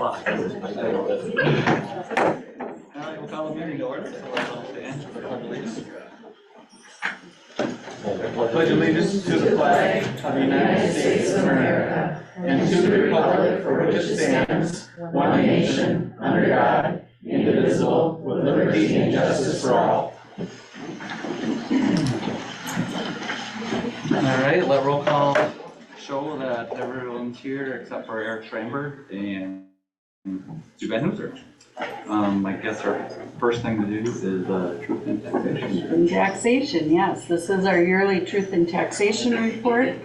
o'clock. We'll call the meeting to order. So I'll stand for the pledge of allegiance. I pledge allegiance to the flag of the United States of America and to the republic for which it stands, one nation, under God, indivisible, with liberty and justice for all. All right, let roll call show that everyone's here except for Eric Steinberg and Sue Van Hooser. I guess our first thing to do is truth and taxation. Truth and taxation, yes. This is our yearly truth and taxation report.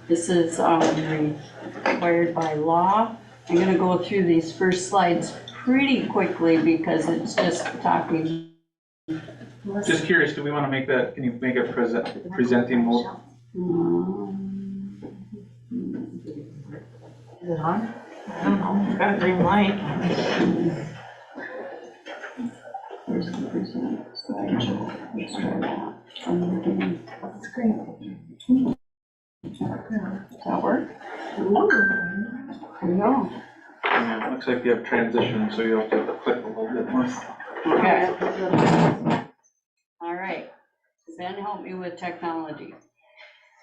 This is required by law. I'm going to go through these first slides pretty quickly because it's just talking. Just curious, do we want to make that, can you make a presenting mode? Is it on? I don't know, it's got a green light. Where's the present slideshow? Let's try that. That's great. Does that work? There we go. Yeah, looks like you have transition, so you have to click a little bit more. Okay. All right. Ben, help me with technology.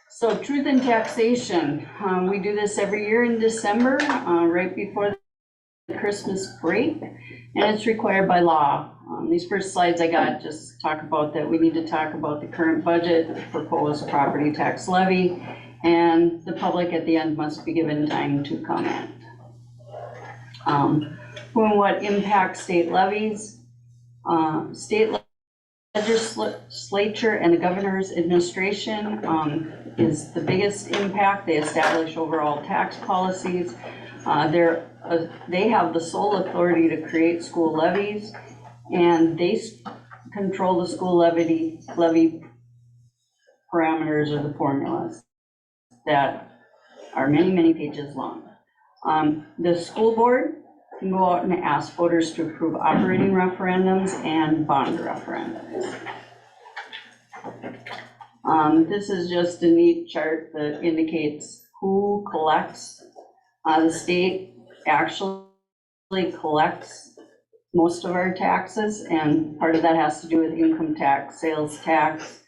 So truth and taxation, we do this every year in December, right before the Christmas break, and it's required by law. These first slides I got just talk about that we need to talk about the current budget, the proposed property tax levy, and the public at the end must be given time to comment. Who and what impacts state levies, state legislature and the governor's administration is the biggest impact. They establish overall tax policies. They have the sole authority to create school levies, and they control the school levy parameters or the formulas that are many, many pages long. The school board can go out and ask voters to approve operating referendums and bond referendums. This is just a neat chart that indicates who collects. The state actually collects most of our taxes, and part of that has to do with income tax, sales tax,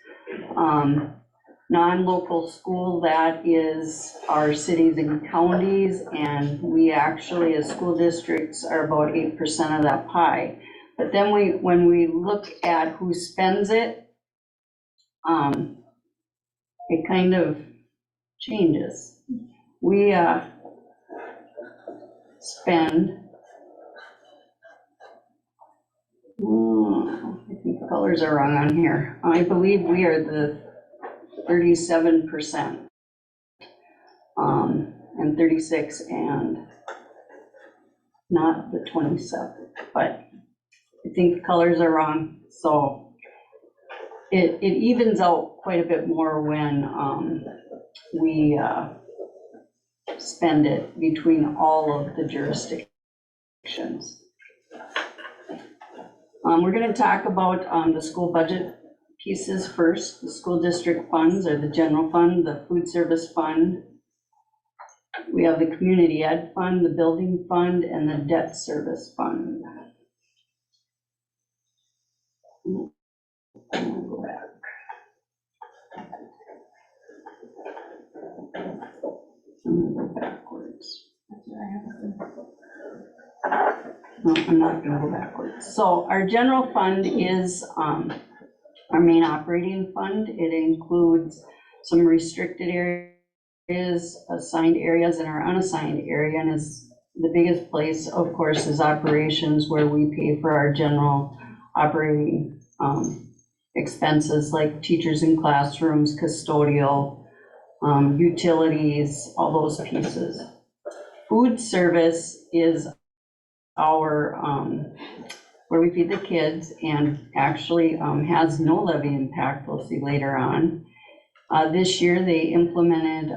non-local school, that is our cities and counties, and we actually as school districts are about 8% of that pie. But then when we look at who spends it, it kind of changes. We spend, I think the colors are wrong on here. I believe we are the 37%, and 36, and not the 27, but I think the colors are wrong. So it evens out quite a bit more when we spend it between all of the jurisdictions. We're going to talk about the school budget pieces first. The school district funds are the general fund, the food service fund. We have the community ed fund, the building fund, and the debt service fund. I'm gonna go back. I'm gonna go backwards. No, I'm not gonna go backwards. So our general fund is our main operating fund. It includes some restricted areas, assigned areas, and our unassigned area, and is the biggest place, of course, is operations, where we pay for our general operating expenses like teachers in classrooms, custodial, utilities, all those pieces. Food service is our where we feed the kids, and actually has no levy impact, we'll see later on. This year they implemented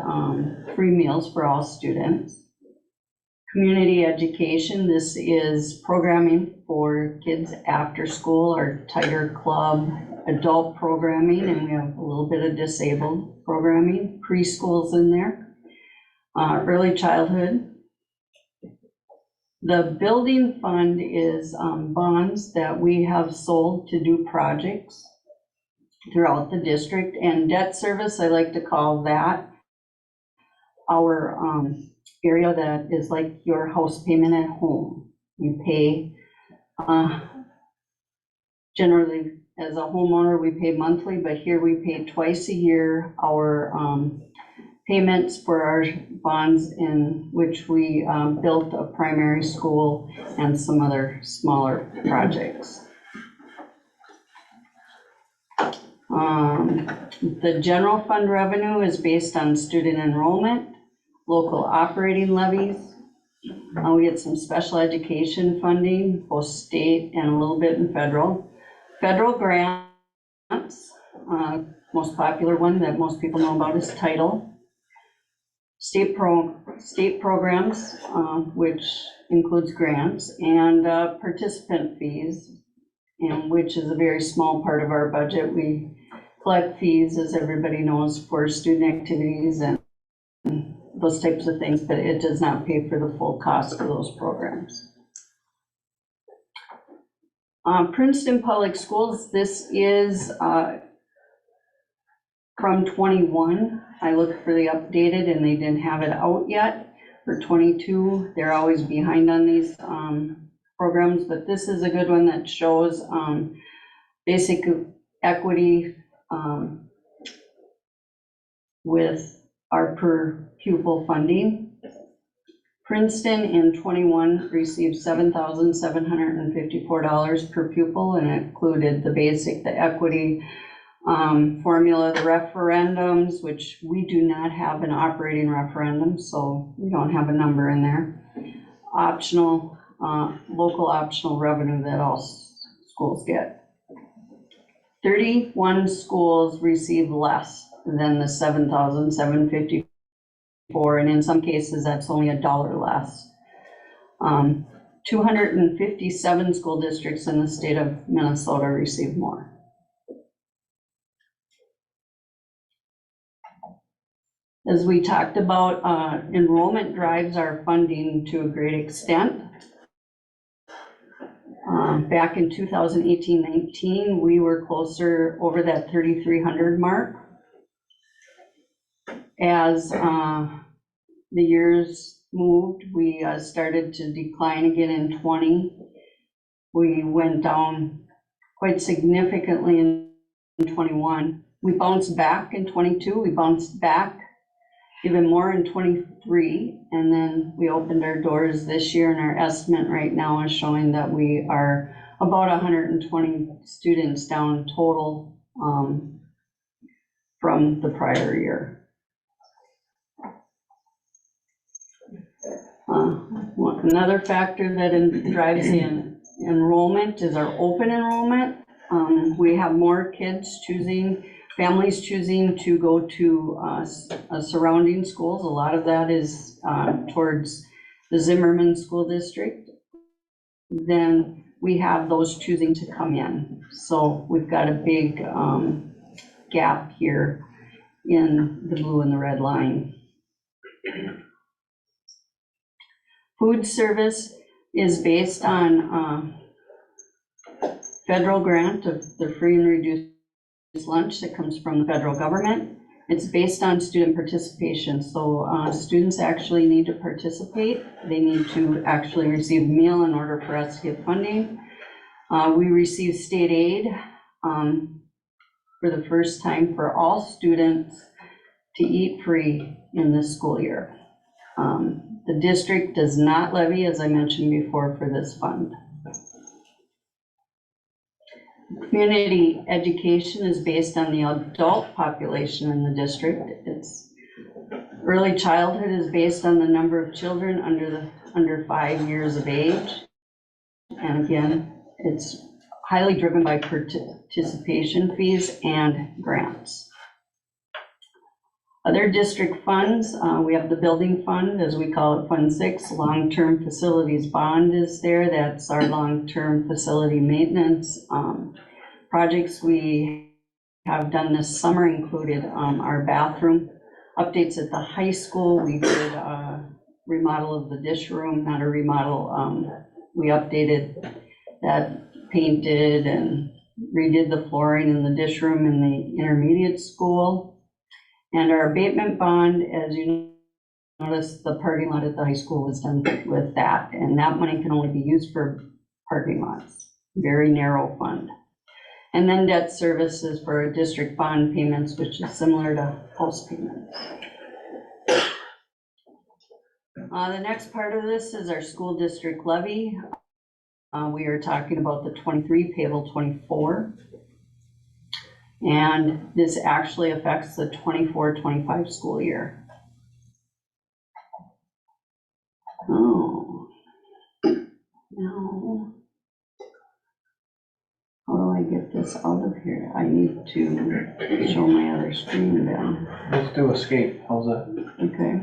free meals for all students. Community education, this is programming for kids after school, our Tiger Club, adult programming, and we have a little bit of disabled programming, preschool's in there. Early childhood, The building fund is bonds that we have sold to do projects throughout the district, and debt service, I like to call that our area that is like your house payment at home. You pay, generally as a homeowner, we pay monthly, but here we pay twice a year our payments for our bonds in which we built a primary school and some other smaller projects. The general fund revenue is based on student enrollment, local operating levies. We get some special education funding, both state and a little bit in federal. Federal grants, most popular one that most people know about is Title. State programs, which includes grants, and participant fees, and which is a very small part of our budget. We collect fees, as everybody knows, for student activities and those types of things, but it does not pay for the full cost of those programs. Princeton Public Schools, this is from 21. I looked for the updated and they didn't have it out yet. For 22, they're always behind on these programs, but this is a good one that shows basic equity with our per pupil funding. Princeton in 21 received $7,754 per pupil, and it included the basic, the equity formula, the referendums, which we do not have an operating referendum, so we don't have a number in there. Optional, local optional revenue that all schools get. 31 schools receive less than the $7,754, and in some cases that's only $1 less. 257 school districts in the state of Minnesota receive more. As we talked about, enrollment drives our funding to a great extent. Back in 2018-19, we were closer over that 3,300 mark. As the years moved, we started to decline again in 20. We went down quite significantly in 21. We bounced back in 22. We bounced back even more in 23, and then we opened our doors this year, and our estimate right now is showing that we are about 120 students down total from the prior year. Another factor that drives the enrollment is our open enrollment. We have more kids families choosing to go to surrounding schools. A lot of that is towards the Zimmerman School District. Then we have those choosing to come in. So we've got a big gap here in the blue and the red line. Food service is based on federal grant of the free and reduced lunch that comes from the federal government. It's based on student participation. So students actually need to participate. They need to actually receive a meal in order for us to get funding. We receive state aid for the first time for all students to eat free in this school year. The district does not levy, as I mentioned before, for this fund. Community education is based on the adult population in the district. It's early childhood is based on the number of children under 5 years of age. And again, it's highly driven by participation fees and grants. Other district funds, we have the building fund, as we call it, Fund 6. Long-term facilities bond is there. That's our long-term facility maintenance. Projects we have done this summer included our bathroom updates at the high school. We did remodel of the dish room, not a remodel, we updated that, painted and redid the flooring in the dish room in the intermediate school. And our abatement bond, as you notice, the parking lot at the high school was done with that, and that money can only be used for parking lots, very narrow fund. And then debt services for district bond payments, which is similar to house payments. The next part of this is our school district levy. We are talking about the 23 payable 24. And this actually affects the 24-25 school year. Oh, no. How do I get this out of here? I need to show my other screen then. Let's do escape, how's that? Okay,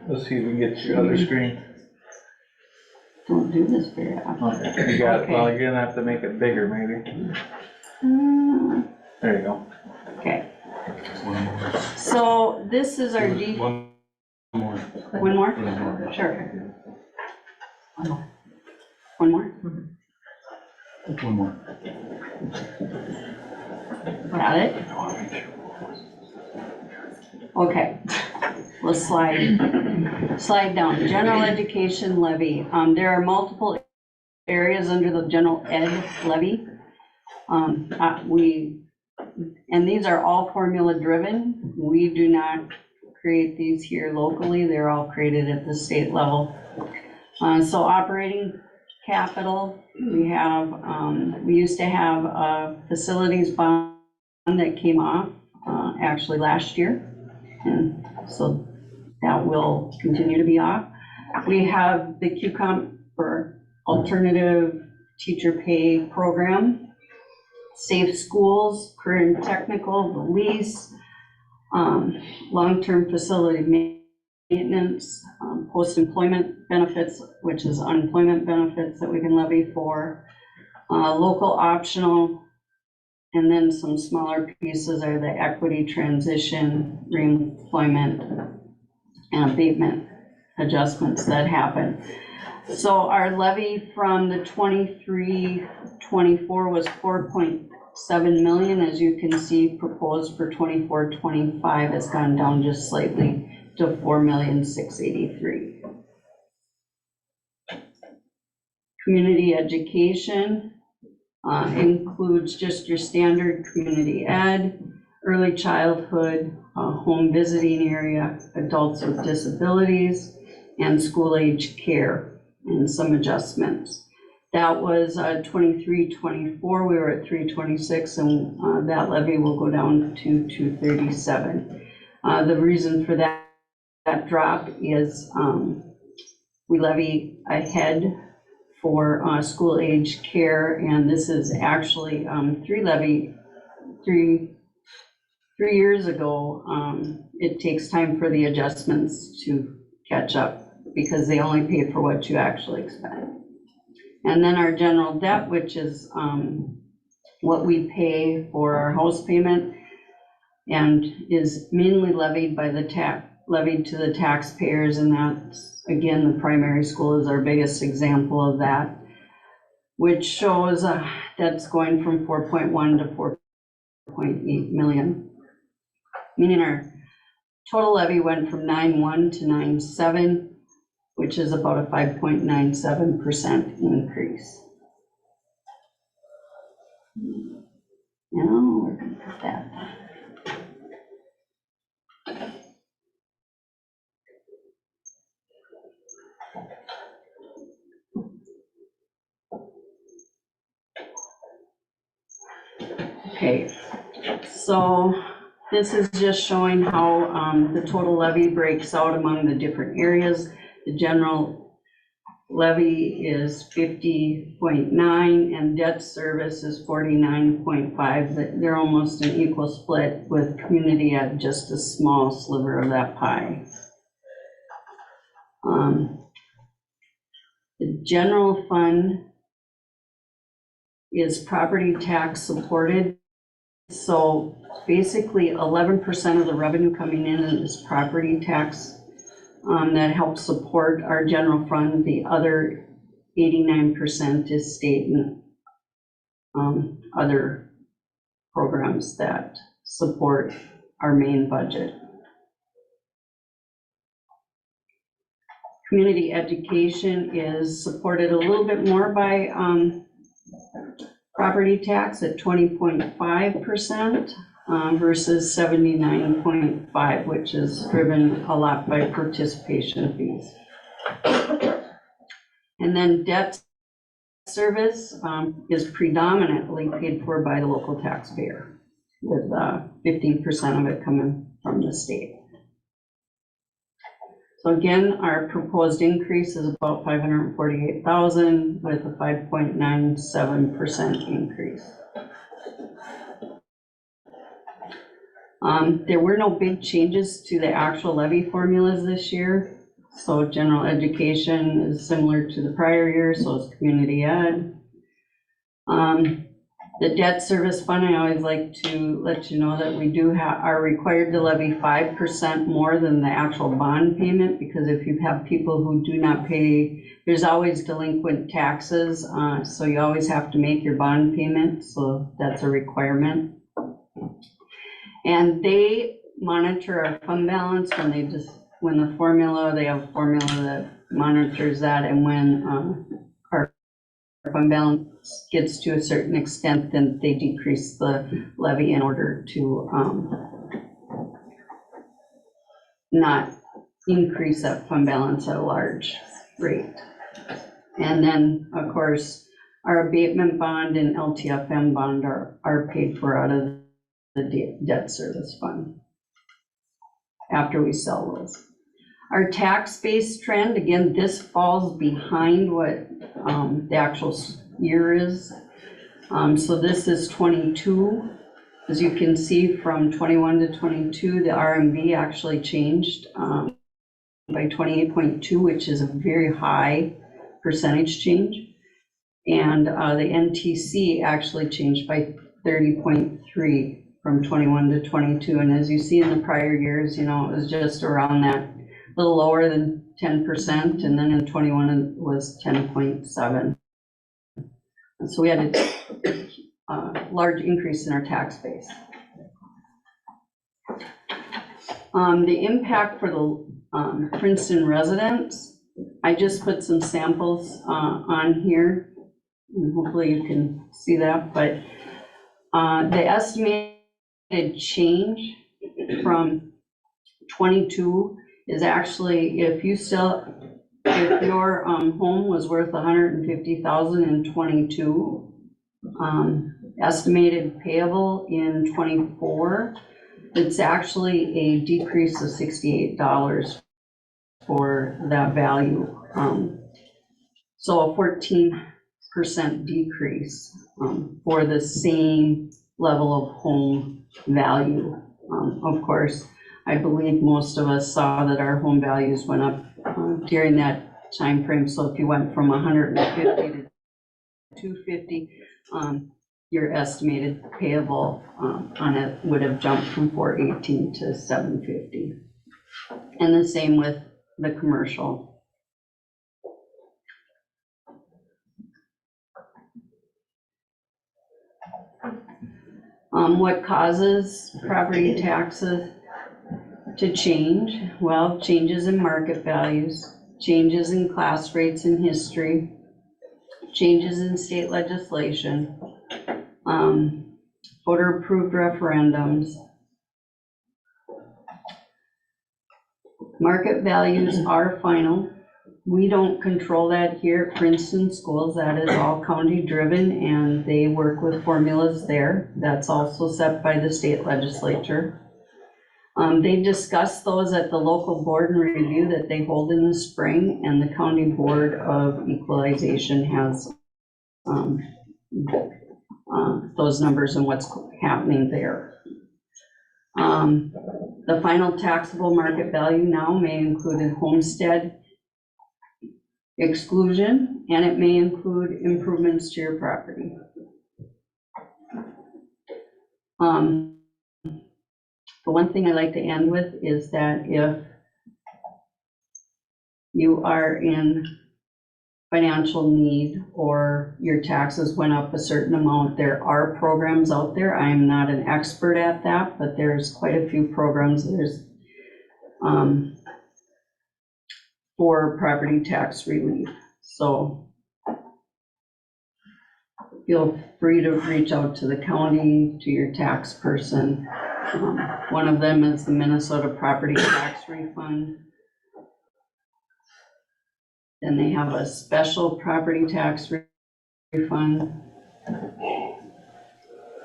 Let's see if we can get your other screen. don't do this very often. Okay, you got it, well, you're gonna have to make it bigger maybe. There you go. Okay. So this is our D. One more. One more? Sure. One more? One more. Got it? Okay. Let's slide down. General education levy. There are multiple areas under the general ed levy. And these are all formula driven. We do not create these here locally. They're all created at the state level. So operating capital, we used to have a facilities bond that came off actually last year. And so that will continue to be off. We have the QComp for alternative teacher pay program, safe schools, career and technical, the lease, long-term facility maintenance, post-employment benefits, which is unemployment benefits that we can levy for, local optional, and then some smaller pieces are the equity transition, reemployment, and abatement adjustments that happen. So our levy from the 23-24 was 4.7 million. As you can see, proposed for 24-25 has gone down just slightly to 4,683,000. Community education includes just your standard community ed, early childhood, home visiting area, adults with disabilities, and school age care, and some adjustments. That was 23-24, we were at 326, and that levy will go down to 237. The reason for that drop is we levy ahead for school age care, and this is actually three years ago. It takes time for the adjustments to catch up because they only pay for what you actually expend. And then our general debt, which is what we pay for our house payment and is mainly levied by levied to the taxpayers, and that's, again, the primary school is our biggest example of that, which shows that's going from 4.1 to 4.8 million, meaning our total levy went from 9.1 to 9.7, which is about a 5.97% increase. Now we're going to put that. Okay, so this is just showing how the total levy breaks out among the different areas. The general levy is 50.9 and debt service is 49.5. They're almost an equal split, with community at just a small sliver of that pie. The general fund is property tax supported. So basically 11% of the revenue coming in is property tax that help support our general fund. The other 89% is state and other programs that support our main budget. Community education is supported a little bit more by property tax at 20.5% versus 79.5%, which is driven a lot by participation fees. And then debt service is predominantly paid for by the local taxpayer, with 15% of it coming from the state. So again, our proposed increase is about $548,000 with a 5.97% increase. There were no big changes to the actual levy formulas this year. So general education is similar to the prior year, so is community ed. The debt service fund, I always like to let you know that we are required to levy 5% more than the actual bond payment, because if you have people who do not pay, there's always delinquent taxes, so you always have to make your bond payment, so that's a requirement. And they monitor our fund balance they have a formula that monitors that, and when our fund balance gets to a certain extent, then they decrease the levy in order to not increase that fund balance at a large rate. And then, of course, our abatement bond and LTFM bond are paid for out of the debt service fund after we sell those. Our tax-based trend, again, this falls behind what the actual year is. So this is 22. As you can see, from 21 to 22, the RMV actually changed by 28.2, which is a very high percentage change. And the NTC actually changed by 30.3 from 21 to 22. And as you see in the prior years, it was just around that, a little lower than 10%, and then in 21 it was 10.7. So we had a large increase in our tax base. The impact for the Princeton residents, I just put some samples on here, and hopefully you can see that, but the estimated change from 22 is actually, if your home was worth $150,000 in 22, estimated payable in 24, it's actually a decrease of $68 for that value. So a 14% decrease for the same level of home value. Of course, I believe most of us saw that our home values went up during that time frame. So if you went from 150 to 250, your estimated payable on it would have jumped from 418 to 750. And the same with the commercial. What causes property taxes to change? Well, changes in market values, changes in class rates in history, changes in state legislation, voter-approved referendums. Market values are final. We don't control that here at Princeton Schools. That is all county driven, and they work with formulas there. That's also set by the state legislature. They discuss those at the local board and review that they hold in the spring, and the County Board of Equalization has those numbers and what's happening there. The final taxable market value now may include a homestead exclusion, and it may include improvements to your property. The one thing I like to end with is that if you are in financial need or your taxes went up a certain amount, there are programs out there. I am not an expert at that, but there's quite a few programs. There's for property tax relief. So feel free to reach out to the county, to your tax person. One of them is the Minnesota Property Tax Refund. Then they have a special property tax refund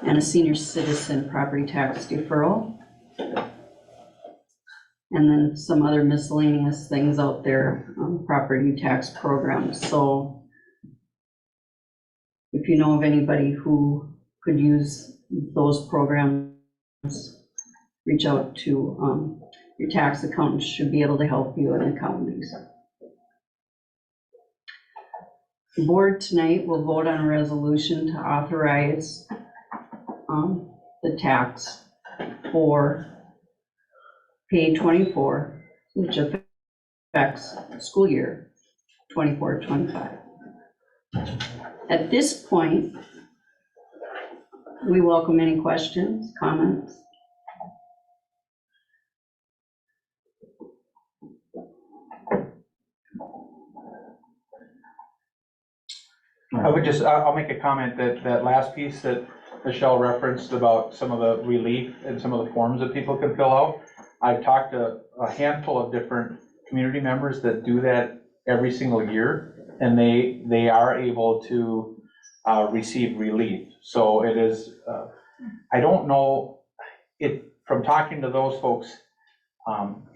and a senior citizen property tax deferral. And then some other miscellaneous things out there, property tax programs. So if you know of anybody who could use those programs, reach out to your tax accountant. Should be able to help you in the counties. The board tonight will vote on a resolution to authorize the tax for pay 24, which affects school year 24-25. At this point, we welcome any questions, comments. I would just, I'll make a comment that that last piece that Michelle referenced about some of the relief and some of the forms that people can fill out. I've talked to a handful of different community members that do that every single year, and they are able to receive relief. So it is, I don't know, from talking to those folks,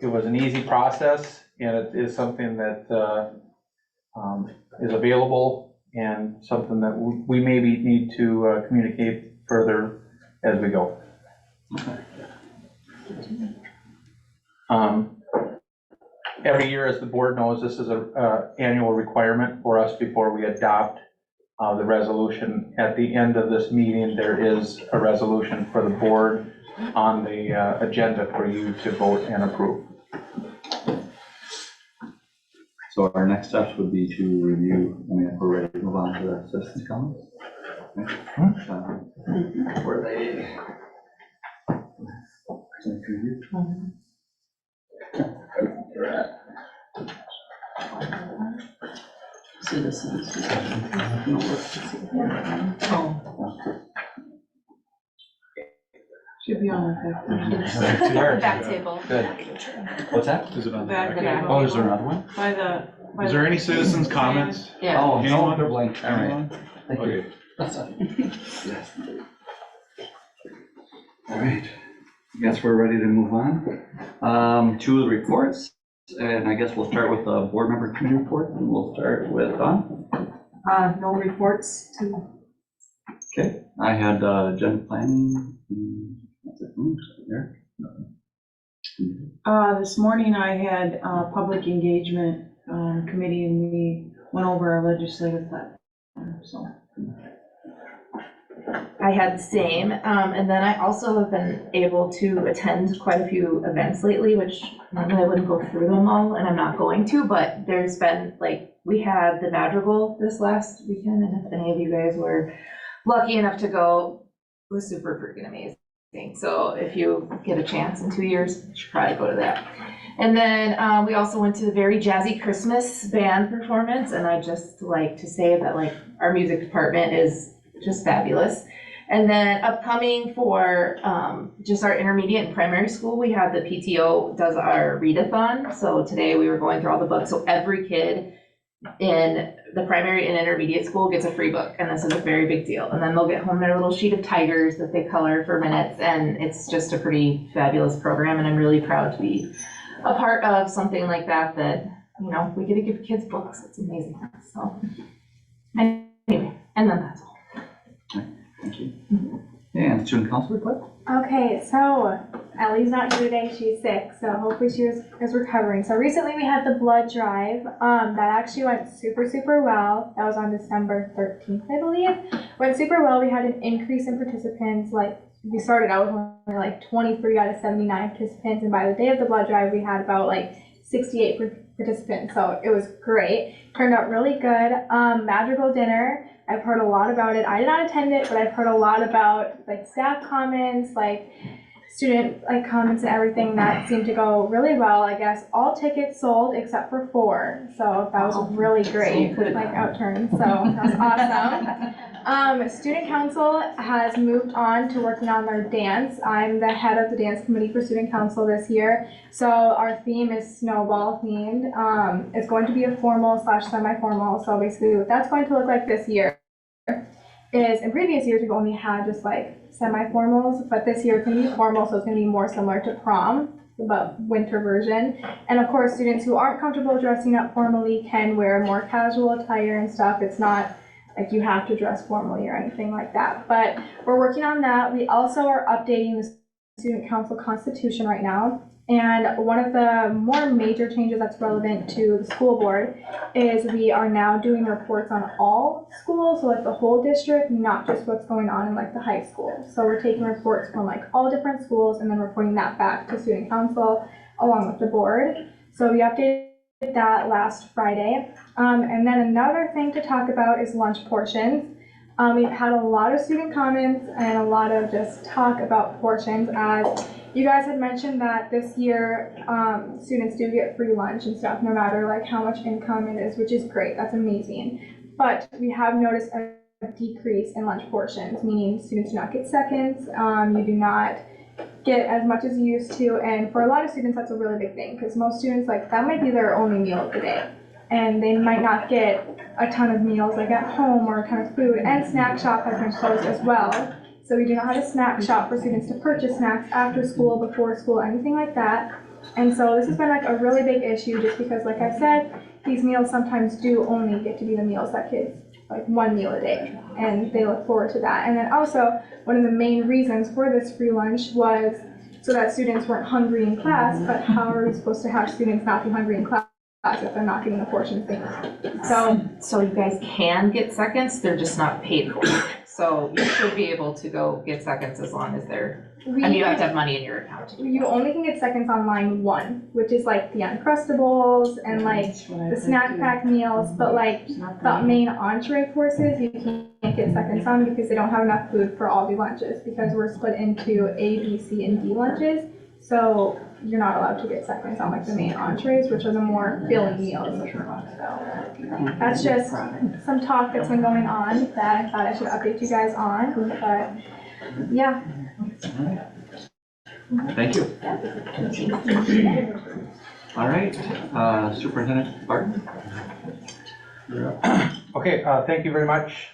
it was an easy process, and it is something that is available and something that we maybe need to communicate further as we go. Every year, as the board knows, this is an annual requirement for us before we adopt the resolution. At the end of this meeting, there is a resolution for the board on the agenda for you to vote and approve. So our next steps would be to review, I mean, if we're ready to move on to the citizens' comments. Okay. Were they? Citizens. Should be on the back table. Good. What's that? Is it on the Back back? table. Oh, is there another one? By the. Is there any citizens' comments? Yeah. Oh, no, Anyone? they're blank. All right. Anyone? Thank you. Okay. That's it. Yes. All right. I guess we're ready to move on to the reports. And I guess we'll start with the board member committee report, and we'll start with Don. No reports to. Okay, I had agenda planning. That's it. There. This morning I had public engagement committee and we went over our legislative platform, so. I had the same, and then I also have been able to attend quite a few events lately, which normally I wouldn't go through them all, and I'm not going to, but there's been, like, we had the Madrigal this last weekend, and if any of you guys were lucky enough to go, it was super freaking amazing. So if you get a chance in 2 years, you should probably go to that. And then we also went to the very jazzy Christmas band performance, and I just like to say that, like, our music department is just fabulous. And then upcoming for just our intermediate and primary school, we have the PTO does our readathon. So today we were going through all the books. So every kid in the primary and intermediate school gets a free book. And this is a very big deal. And then they'll get home their little sheet of tigers that they color for minutes. And it's just a pretty fabulous program. And I'm really proud to be a part of something like that, that, you know, we get to give kids books. It's amazing. So anyway, and then that's all. Thank you. And student council report? Okay, so Ellie's not here today, she's sick, so hopefully she is recovering. So recently we had the blood drive, that actually went super well. That was on December 13th, I believe. Went super well. We had an increase in participants. Like, we started out with only like 23 out of 79 participants, and by the day of the blood drive we had about like 68 participants, so it was great. Turned out really good. Madrigal dinner, I've heard a lot about it. I did not attend it, but I've heard a lot about like staff comments, like student like comments and everything that seemed to go really well. I guess all tickets sold except for 4, so that was really great, like outturn, so that's awesome. Student council has moved on to working on their dance. I'm the head of the dance committee for student council this year, so our theme is snowball themed. It's going to be a formal / semi-formal, so basically what that's going to look like this year is, in previous years we've only had just like semi-formals, but this year it's going to be formal, so it's going to be more similar to prom, but winter version. And of course, students who aren't comfortable dressing up formally can wear more casual attire and stuff. It's not like you have to dress formally or anything like that, but we're working on that. We also are updating the student council constitution right now. And one of the more major changes that's relevant to the school board is we are now doing reports on all schools, so like the whole district, not just what's going on in like the high school. So we're taking reports from like all different schools and then reporting that back to student council along with the board. So we updated that last Friday. And then another thing to talk about is lunch portions. We've had a lot of student comments and a lot of just talk about portions, as you guys had mentioned that this year students do get free lunch and stuff, no matter like how much income it is, which is great, that's amazing. But we have noticed a decrease in lunch portions, meaning students do not get seconds, you do not get as much as you used to, and for a lot of students that's a really big thing, because most students, like, that might be their only meal of the day, and they might not get a ton of meals like at home or a ton of food. And snack shop has been closed as well, so we do not have a snack shop for students to purchase snacks after school, before school, anything like that. And so this has been like a really big issue, just because, like I said, these meals sometimes do only get to be the meals that kids, like one meal a day, and they look forward to that. And then also, one of the main reasons for this free lunch was so that students weren't hungry in class, but how are we supposed to have students not be hungry in class if they're not getting the portions they need? So you guys can get seconds, they're just not paid for. So you should be able to go get seconds as long as they're, I mean, you have to have money in your account. You only can get seconds on line 1, which is like the Uncrustables and like the snack pack meals, but like the main entree courses, you can't get seconds on because they don't have enough food for all the lunches, because we're split into A, B, C, and D lunches. So you're not allowed to get seconds on like the main entrees, which are the more filling meals. So that's just some talk that's been going on that I thought I should update you guys on, but yeah. Thank you. All right, Superintendent Barton. Okay, thank you very much.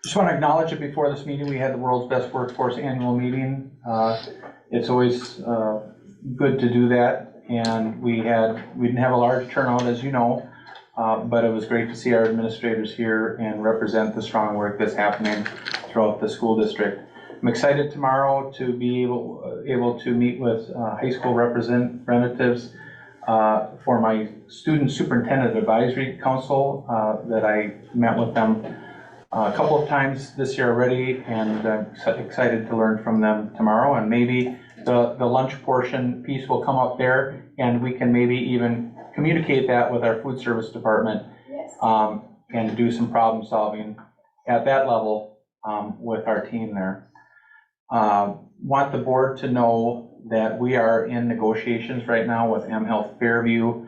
Just want to acknowledge that before this meeting, we had the World's Best Workforce annual meeting. It's always good to do that, and we didn't have a large turnout, as you know, but it was great to see our administrators here and represent the strong work that's happening throughout the school district. I'm excited tomorrow to be able to meet with high school representatives for my Student Superintendent Advisory Council that I met with them a couple of times this year already, and I'm excited to learn from them tomorrow. And maybe the lunch portion piece will come up there, and we can maybe even communicate that with our food service department, and do some problem solving at that level with our team there. Want the board to know that we are in negotiations right now with mHealth Fairview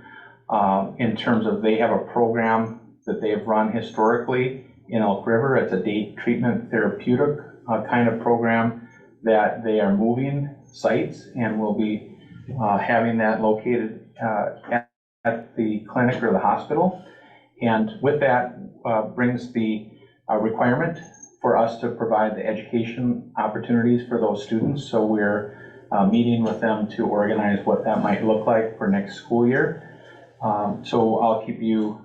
in terms of, they have a program that they've run historically in Elk River. It's a day treatment therapeutic kind of program that they are moving sites, and will be having that located at the clinic or the hospital. And with that brings the requirement for us to provide the education opportunities for those students. So we're meeting with them to organize what that might look like for next school year. So I'll keep you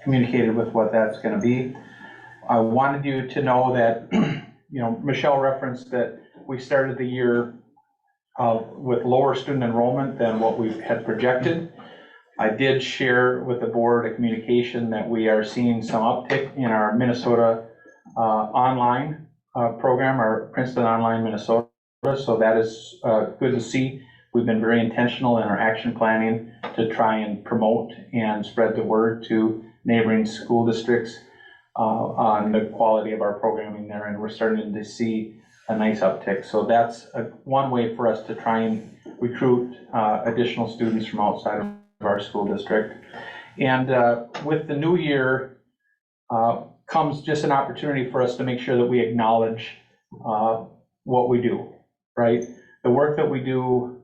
communicated with what that's going to be. I wanted you to know that, Michelle referenced that we started the year with lower student enrollment than what we had projected. I did share with the board a communication that we are seeing some uptick in our Minnesota online program, our Princeton Online Minnesota. So that is good to see. we've been very intentional in our action planning to try and promote and spread the word to neighboring school districts on the quality of our programming there, and we're starting to see a nice uptick. So that's one way for us to try and recruit additional students from outside of our school district. And with the new year comes just an opportunity for us to make sure that we acknowledge what we do, right? The work that we do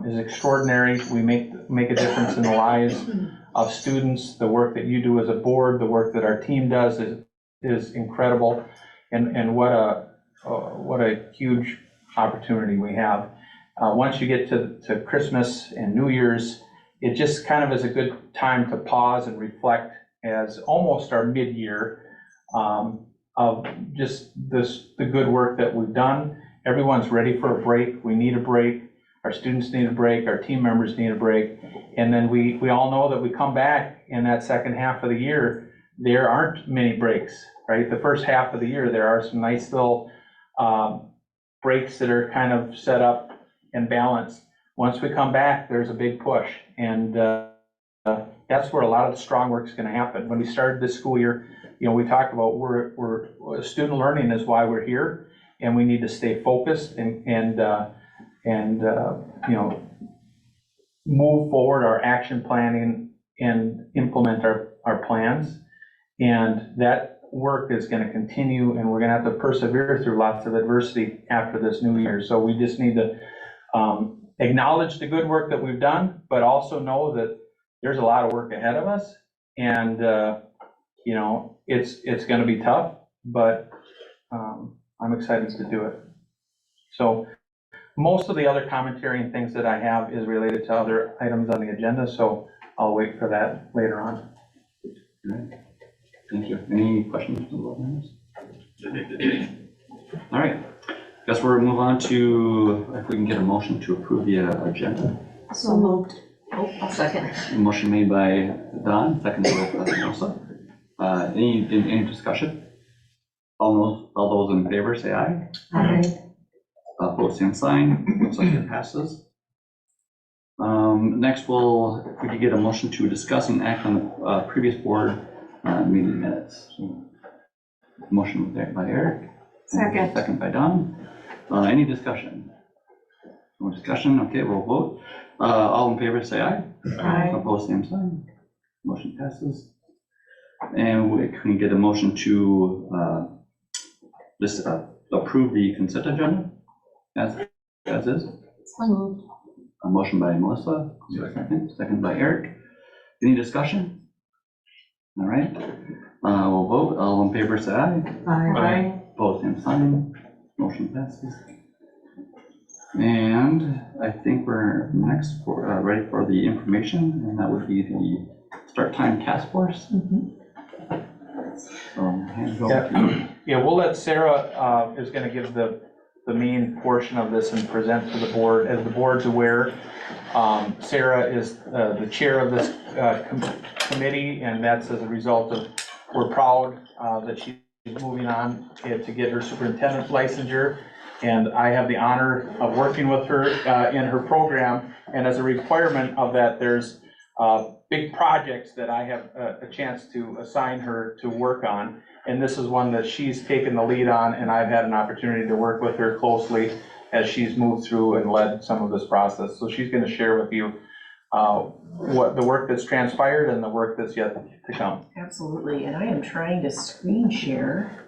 is extraordinary. We make a difference in the lives of students. The work that you do as a board, the work that our team does is incredible. And what a huge opportunity we have. Once you get to Christmas and New Year's, it just kind of is a good time to pause and reflect as almost our mid-year of just the good work that we've done. Everyone's ready for a break. We need a break. Our students need a break. Our team members need a break. And then we all know that we come back in that second half of the year, there aren't many breaks, right? The first half of the year, there are some nice little breaks that are kind of set up and balanced. Once we come back, there's a big push. And that's where a lot of the strong work is going to happen. When we started this school year, we talked about we're student learning is why we're here, and we need to stay focused and move forward our action planning and implement our plans. And that work is going to continue, and we're going to have to persevere through lots of adversity after this new year. So we just need to acknowledge the good work that we've done, but also know that there's a lot of work ahead of us. And it's going to be tough, but I'm excited to do it. So most of the other commentary and things that I have is related to other items on the agenda, so I'll wait for that later on. All right. Thank you. Any questions from the board members? All right. Guess we'll move on to, if we can get a motion to approve the agenda. So moved. Oh, I'll second. Motion made by Don, seconded by Melissa. Any discussion? All those in favor say aye. Aye. Opposed, same sign. Looks like it passes. Next, if we could get a motion to discuss and act on the previous board meeting minutes. So, motion by Eric. Second. Second by Don. Any discussion? No discussion? Okay, we'll vote. All in favor say aye. Aye. Opposed, same sign. Motion passes. And we can get a motion to approve the consent agenda as is. So moved. A motion by Melissa, second by Eric. Any discussion? All right, we'll vote. All in favor say aye. Aye. Opposed, same sign. Motion passes. And I think we're next ready for the information, and that would be the start time task force. So hand it over to you. Yeah, we'll let Sarah is going to give the main portion of this and present to the board. As the board's aware, Sarah is the chair of this committee, and that's as a result of, we're proud that she's moving on to get her superintendent licensure. And I have the honor of working with her in her program. And as a requirement of that, there's big projects that I have a chance to assign her to work on. And this is one that she's taken the lead on, and I've had an opportunity to work with her closely as she's moved through and led some of this process. So she's going to share with you what the work that's transpired and the work that's yet to come. Absolutely, and I am trying to screen share.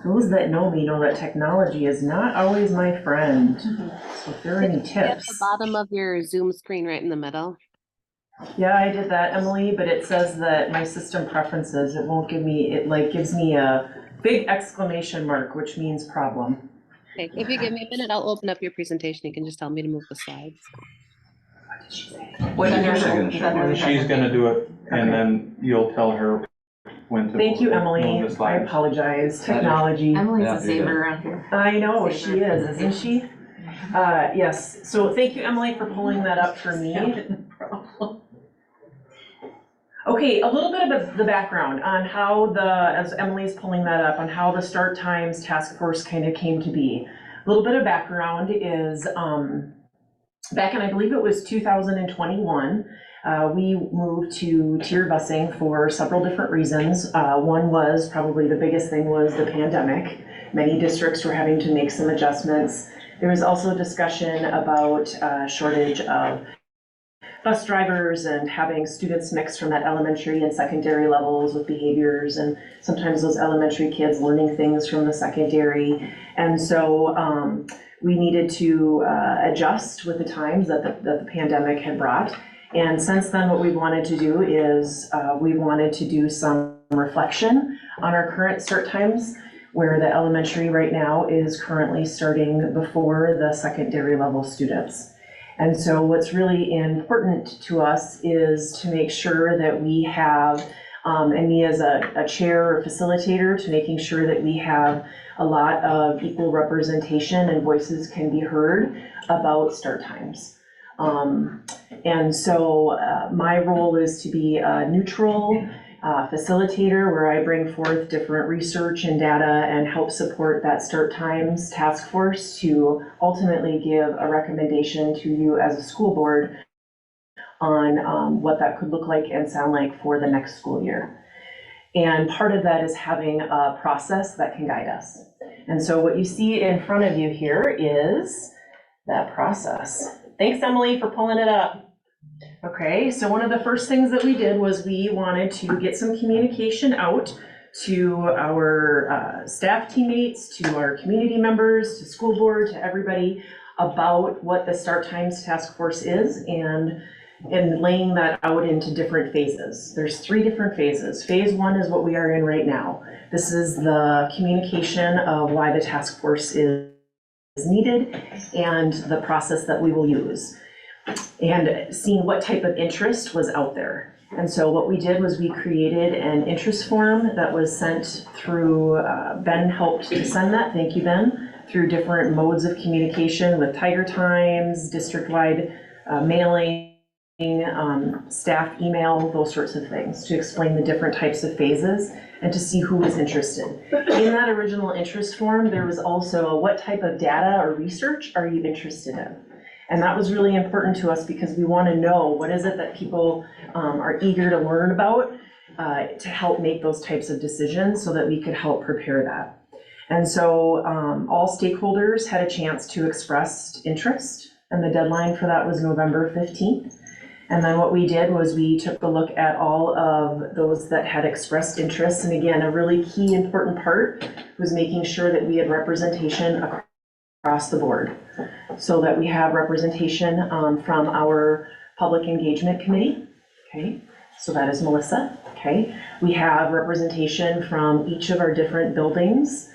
Those that know me know that technology is not always my friend. So if there are any At the tips. bottom of your Zoom screen right in the middle. Yeah, I did that, Emily, but it says that my system preferences, it won't give me, it like gives me a big exclamation mark, which means problem. Okay, if you give me a minute, I'll open up your presentation. You can just tell me to move the slides. What did you Sure. say? She's going to do it, and then you'll tell her when to. Thank you, move Emily. the I slides. apologize. Technology. Emily's Yeah, a saver around here. I know, she is, isn't she? Yes, so thank you, Emily, for pulling that up for me. Okay, a little bit of the background on how as Emily's pulling that up, on how the Start Times Task Force kind of came to be. A little bit of background is, back in, I believe it was 2021, we moved to tier busing for several different reasons. One was, probably the biggest thing, was the pandemic. Many districts were having to make some adjustments. There was also discussion about shortage of bus drivers and having students mix from that elementary and secondary levels with behaviors, and sometimes those elementary kids learning things from the secondary. And so we needed to adjust with the times that the pandemic had brought. And since then, what we wanted to do is we wanted to do some reflection on our current start times, where the elementary right now is currently starting before the secondary level students. And so what's really important to us is to make sure that we have, and me as a chair or facilitator, to making sure that we have a lot of equal representation and voices can be heard about start times. And so my role is to be a neutral facilitator, where I bring forth different research and data and help support that start times task force to ultimately give a recommendation to you as a school board on what that could look like and sound like for the next school year. And part of that is having a process that can guide us. And so what you see in front of you here is that process. Thanks, Emily, for pulling it up. Okay, so one of the first things that we did was we wanted to get some communication out to our staff teammates, to our community members, to school board, to everybody about what the Start Times Task Force is, and laying that out into different phases. There's 3 different phases. Phase 1 is what we are in right now. This is the communication of why the task force is needed and the process that we will use, and seeing what type of interest was out there. And so what we did was we created an interest form that was sent through, Ben helped to send that, thank you, Ben, through different modes of communication with Tiger Times, district-wide mailing, staff email, those sorts of things, to explain the different types of phases and to see who was interested. In that original interest form, there was also what type of data or research are you interested in? And that was really important to us because we want to know what is it that people are eager to learn about to help make those types of decisions so that we could help prepare that. And so all stakeholders had a chance to express interest, and the deadline for that was November 15th. And then what we did was we took a look at all of those that had expressed interest. And again, a really key important part was making sure that we had representation across the board, so that we have representation from our public engagement committee. Okay, so that is Melissa. Okay, we have representation from each of our different buildings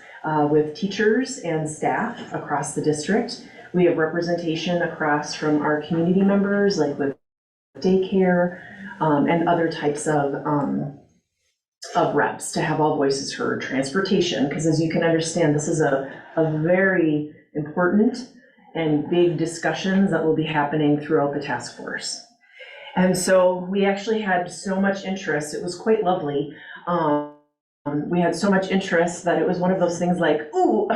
with teachers and staff across the district. We have representation across from our community members, like with daycare and other types of reps, to have all voices heard. Transportation, because as you can understand, this is a very important and big discussions that will be happening throughout the task force. And so we actually had so much interest, it was quite lovely. We had so much interest that it was one of those things like, ooh,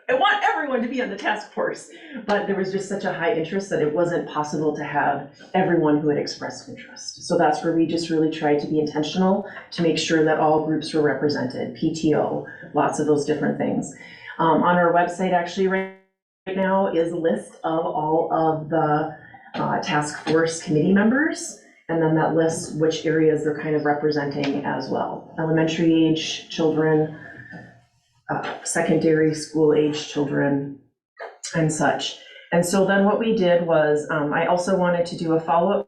I want everyone to be on the task force. But there was just such a high interest that it wasn't possible to have everyone who had expressed interest. So that's where we just really tried to be intentional to make sure that all groups were represented, PTO, lots of those different things. On our website, actually, right now is a list of all of the task force committee members, and then that lists which areas they're kind of representing as well. Elementary age children, secondary school age children, and such. And so then what we did was I also wanted to do a follow-up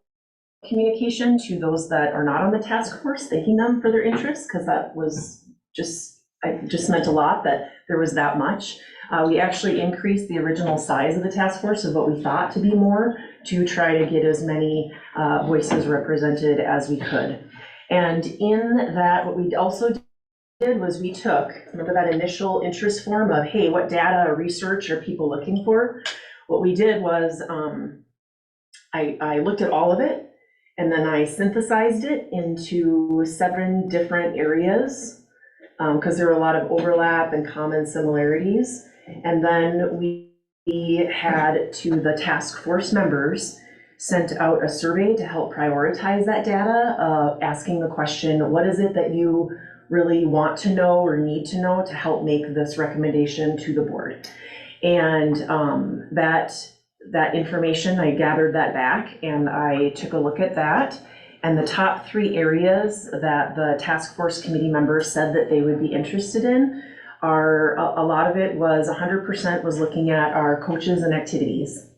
communication to those that are not on the task force, thanking them for their interest, because that was it just meant a lot that there was that much. We actually increased the original size of the task force of what we thought to be more, to try to get as many voices represented as we could. And in that, what we also did was we took, remember that initial interest form of, hey, what data or research are people looking for? What we did was I looked at all of it, and then I synthesized it into 7 different areas, because there were a lot of overlap and common similarities. And then we had to the task force members sent out a survey to help prioritize that data, asking the question, what is it that you really want to know or need to know to help make this recommendation to the board? And that information, I gathered that back and I took a look at that. And the top 3 areas that the task force committee members said that they would be interested in are, a lot of it was 100% was looking at our coaches and activities.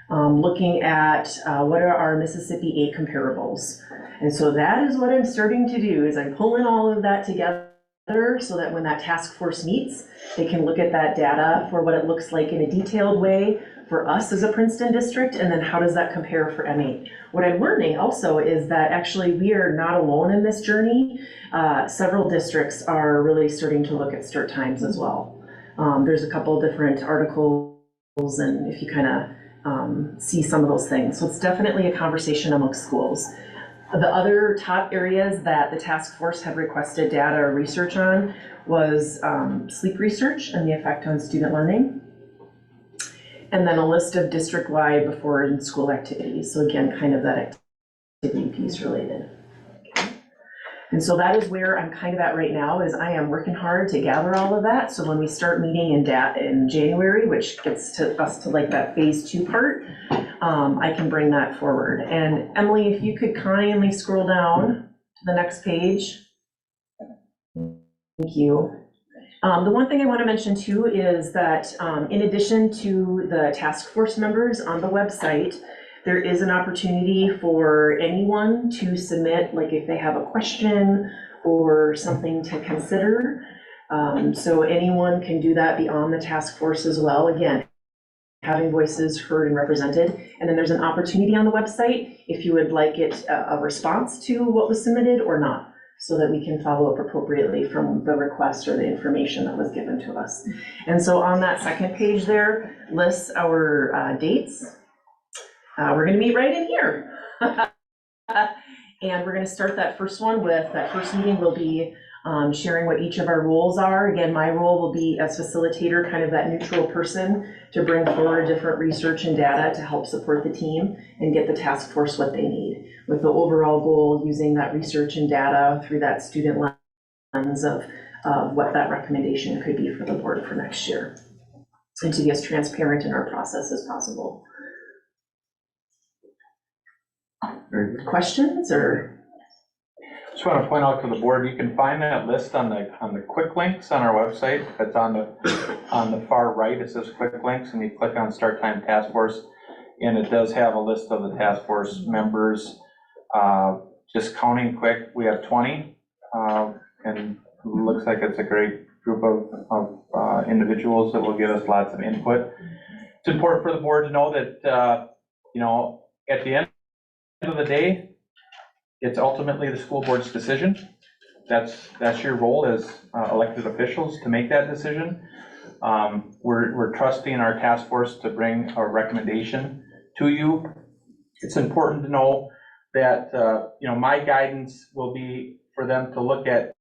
Looking at what are our Mississippi 8 comparables. And so that is what I'm starting to do, is I'm pulling all of that together so that when that task force meets, they can look at that data for what it looks like in a detailed way for us as a Princeton district, and then how does that compare for M8. What I'm learning also is that actually we are not alone in this journey. Several districts are really starting to look at start times as well. There's a couple different articles, and if you kind of see some of those things. So it's definitely a conversation amongst schools. The other top areas that the task force had requested data or research on was sleep research and the effect on student learning. And then a list of district-wide before and school activities. So again, kind of that activity piece related. And so that is where I'm kind of at right now, is I am working hard to gather all of that. So when we start meeting in January, which gets to us to like that phase 2 part, I can bring that forward. And Emily, if you could kindly scroll down to the next page. Thank you. The one thing I want to mention too is that in addition to the task force members on the website, there is an opportunity for anyone to submit, like if they have a question or something to consider. So anyone can do that beyond the task force as well. Again, having voices heard and represented. And then there's an opportunity on the website if you would like it a response to what was submitted or not, so that we can follow up appropriately from the request or the information that was given to us. And so on that second page there lists our dates. We're gonna meet right in here. And we're gonna start that first one with, that first meeting will be sharing what each of our roles are. Again, my role will be as facilitator, kind of that neutral person to bring forward different research and data to help support the team and get the task force what they need, with the overall goal using that research and data through that student lens of what that recommendation could be for the board for next year, and to be as transparent in our process as possible. Questions or? Just want to point out to the board, you can find that list on the quick links on our website. It's on the far right. It says quick links, and you click on Start Time Task Force, and it does have a list of the task force members. Just counting quick, we have 20, and it looks like it's a great group of individuals that will give us lots of input. It's important for the board to know that you know, at the end of the day, it's ultimately the school board's decision. That's your role as elected officials, to make that decision. We're trusting our task force to bring a recommendation to you. It's important to know that you know, my guidance will be for them to look at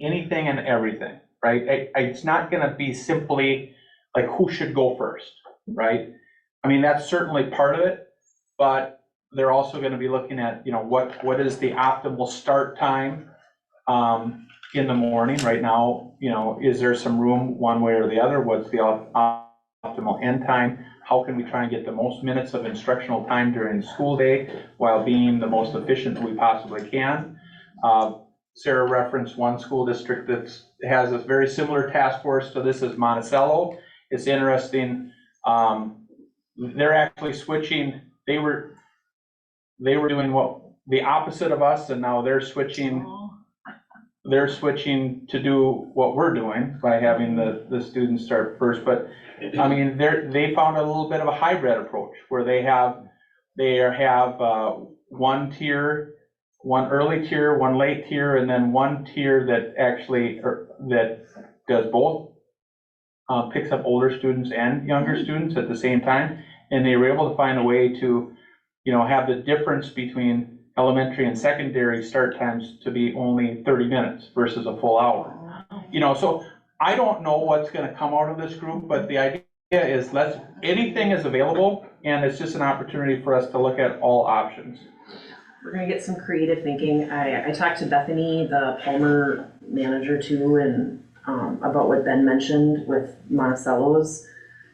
anything and everything, right? It's not going to be simply like who should go first, right? I mean, that's certainly part of it, but they're also going to be looking at, you know, what is the optimal start time in the morning right now. You know, is there some room one way or the other? What's the optimal end time? How can we try and get the most minutes of instructional time during the school day while being the most efficient that we possibly can? Sarah referenced one school district that has a very similar task force. So this is Monticello. It's interesting. They're actually switching. They were doing what the opposite of us, and now they're switching to do what we're doing by having the students start first. But I mean, they found a little bit of a hybrid approach where they have one tier, one early tier, one late tier, and then one tier that actually that does both, picks up older students and younger students at the same time. And they were able to find a way to, you know, have the difference between elementary and secondary start times to be only 30 minutes versus a full hour. You know, so I don't know what's going to come out of this group, but the idea is anything is available, and it's just an opportunity for us to look at all options. We're gonna get some creative thinking. I talked to Bethany, the Palmer manager too, and about what Ben mentioned with Monticello's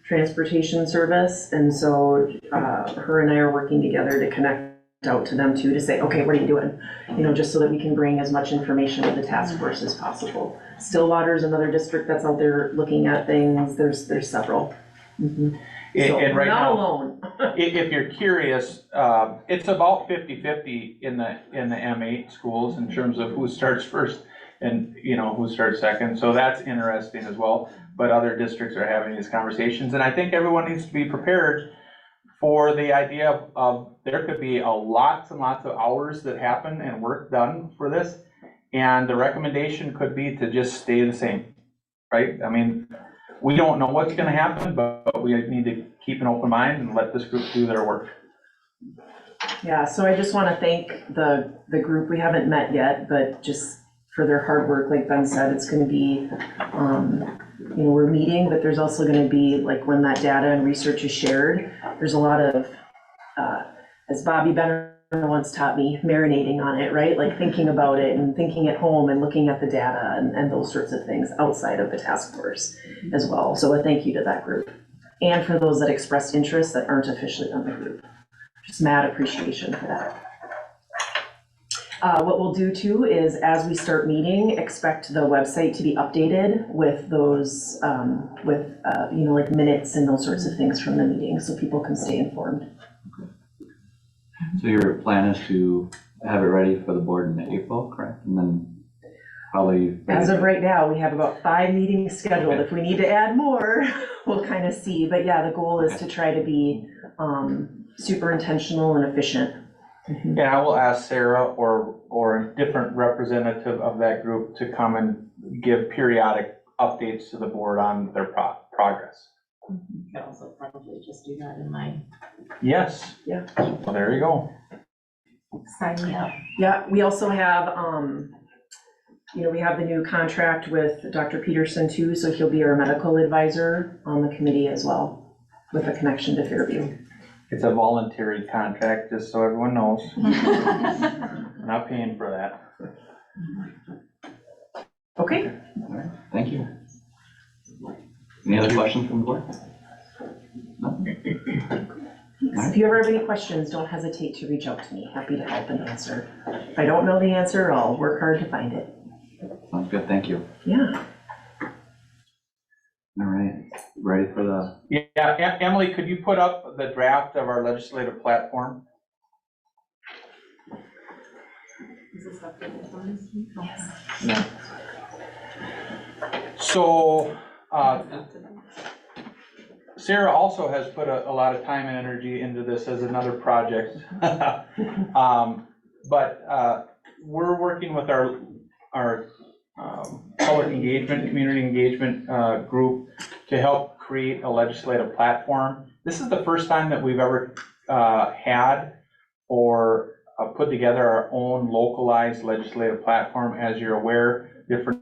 transportation service. And so her and I are working together to connect out to them too, to say, okay, what are you doing? Just so that we can bring as much information to the task force as possible. Stillwater's another district that's out there looking at things. There's several. Mm-hmm. So And right not now, alone. if you're curious, it's about 50-50 in the M8 schools in terms of who starts first and who starts second. So that's interesting as well. But other districts are having these conversations, and I think everyone needs to be prepared for the idea of there could be lots and lots of hours that happen and work done for this, and the recommendation could be to just stay the same, right? I mean, we don't know what's going to happen, but we need to keep an open mind and let this group do their work. Yeah, so I just want to thank the group. We haven't met yet, but just for their hard work, like Ben said, it's going to be, we're meeting, but there's also going to be, like, when that data and research is shared, there's a lot of, as Bobby Benner once taught me, marinating on it, right? Like thinking about it and thinking at home and looking at the data and those sorts of things outside of the task force as well. So a thank you to that group. And for those that expressed interest that aren't officially on the group. Just mad appreciation for that. What we'll do too is, as we start meeting, expect the website to be updated with those, like minutes and those sorts of things from the meeting, so people can stay informed. So your plan is to have it ready for the board in April, correct? And then probably. As of right now, we have about 5 meetings scheduled. If we need to add more, we'll kind of see. But yeah, the goal is to try to be super intentional and efficient. And I will ask Sarah or a different representative of that group to come and give periodic updates to the board on their progress. You could also probably just do that in my, Yes. Yeah. Well, there you go. sign me up. Yeah, we also have, we have the new contract with Dr. Peterson too, so he'll be our medical advisor on the committee as well, with a connection to Fairview. It's a voluntary contract, just so everyone knows. I'm not paying for that. Okay. All right, thank you. Any other questions from the board? No? If you ever have any questions, don't hesitate to reach out to me. Happy to help and answer. If I don't know the answer, I'll work hard to find it. Sounds good, thank you. Yeah. All right, ready for the, Yeah, Emily, could you put up the draft of our legislative platform? Is this updated on this? Yes. No. So, Sarah also has put a lot of time and energy into this as another project. But we're working with our public engagement, community engagement group to help create a legislative platform. This is the first time that we've ever had or put together our own localized legislative platform. As you're aware, different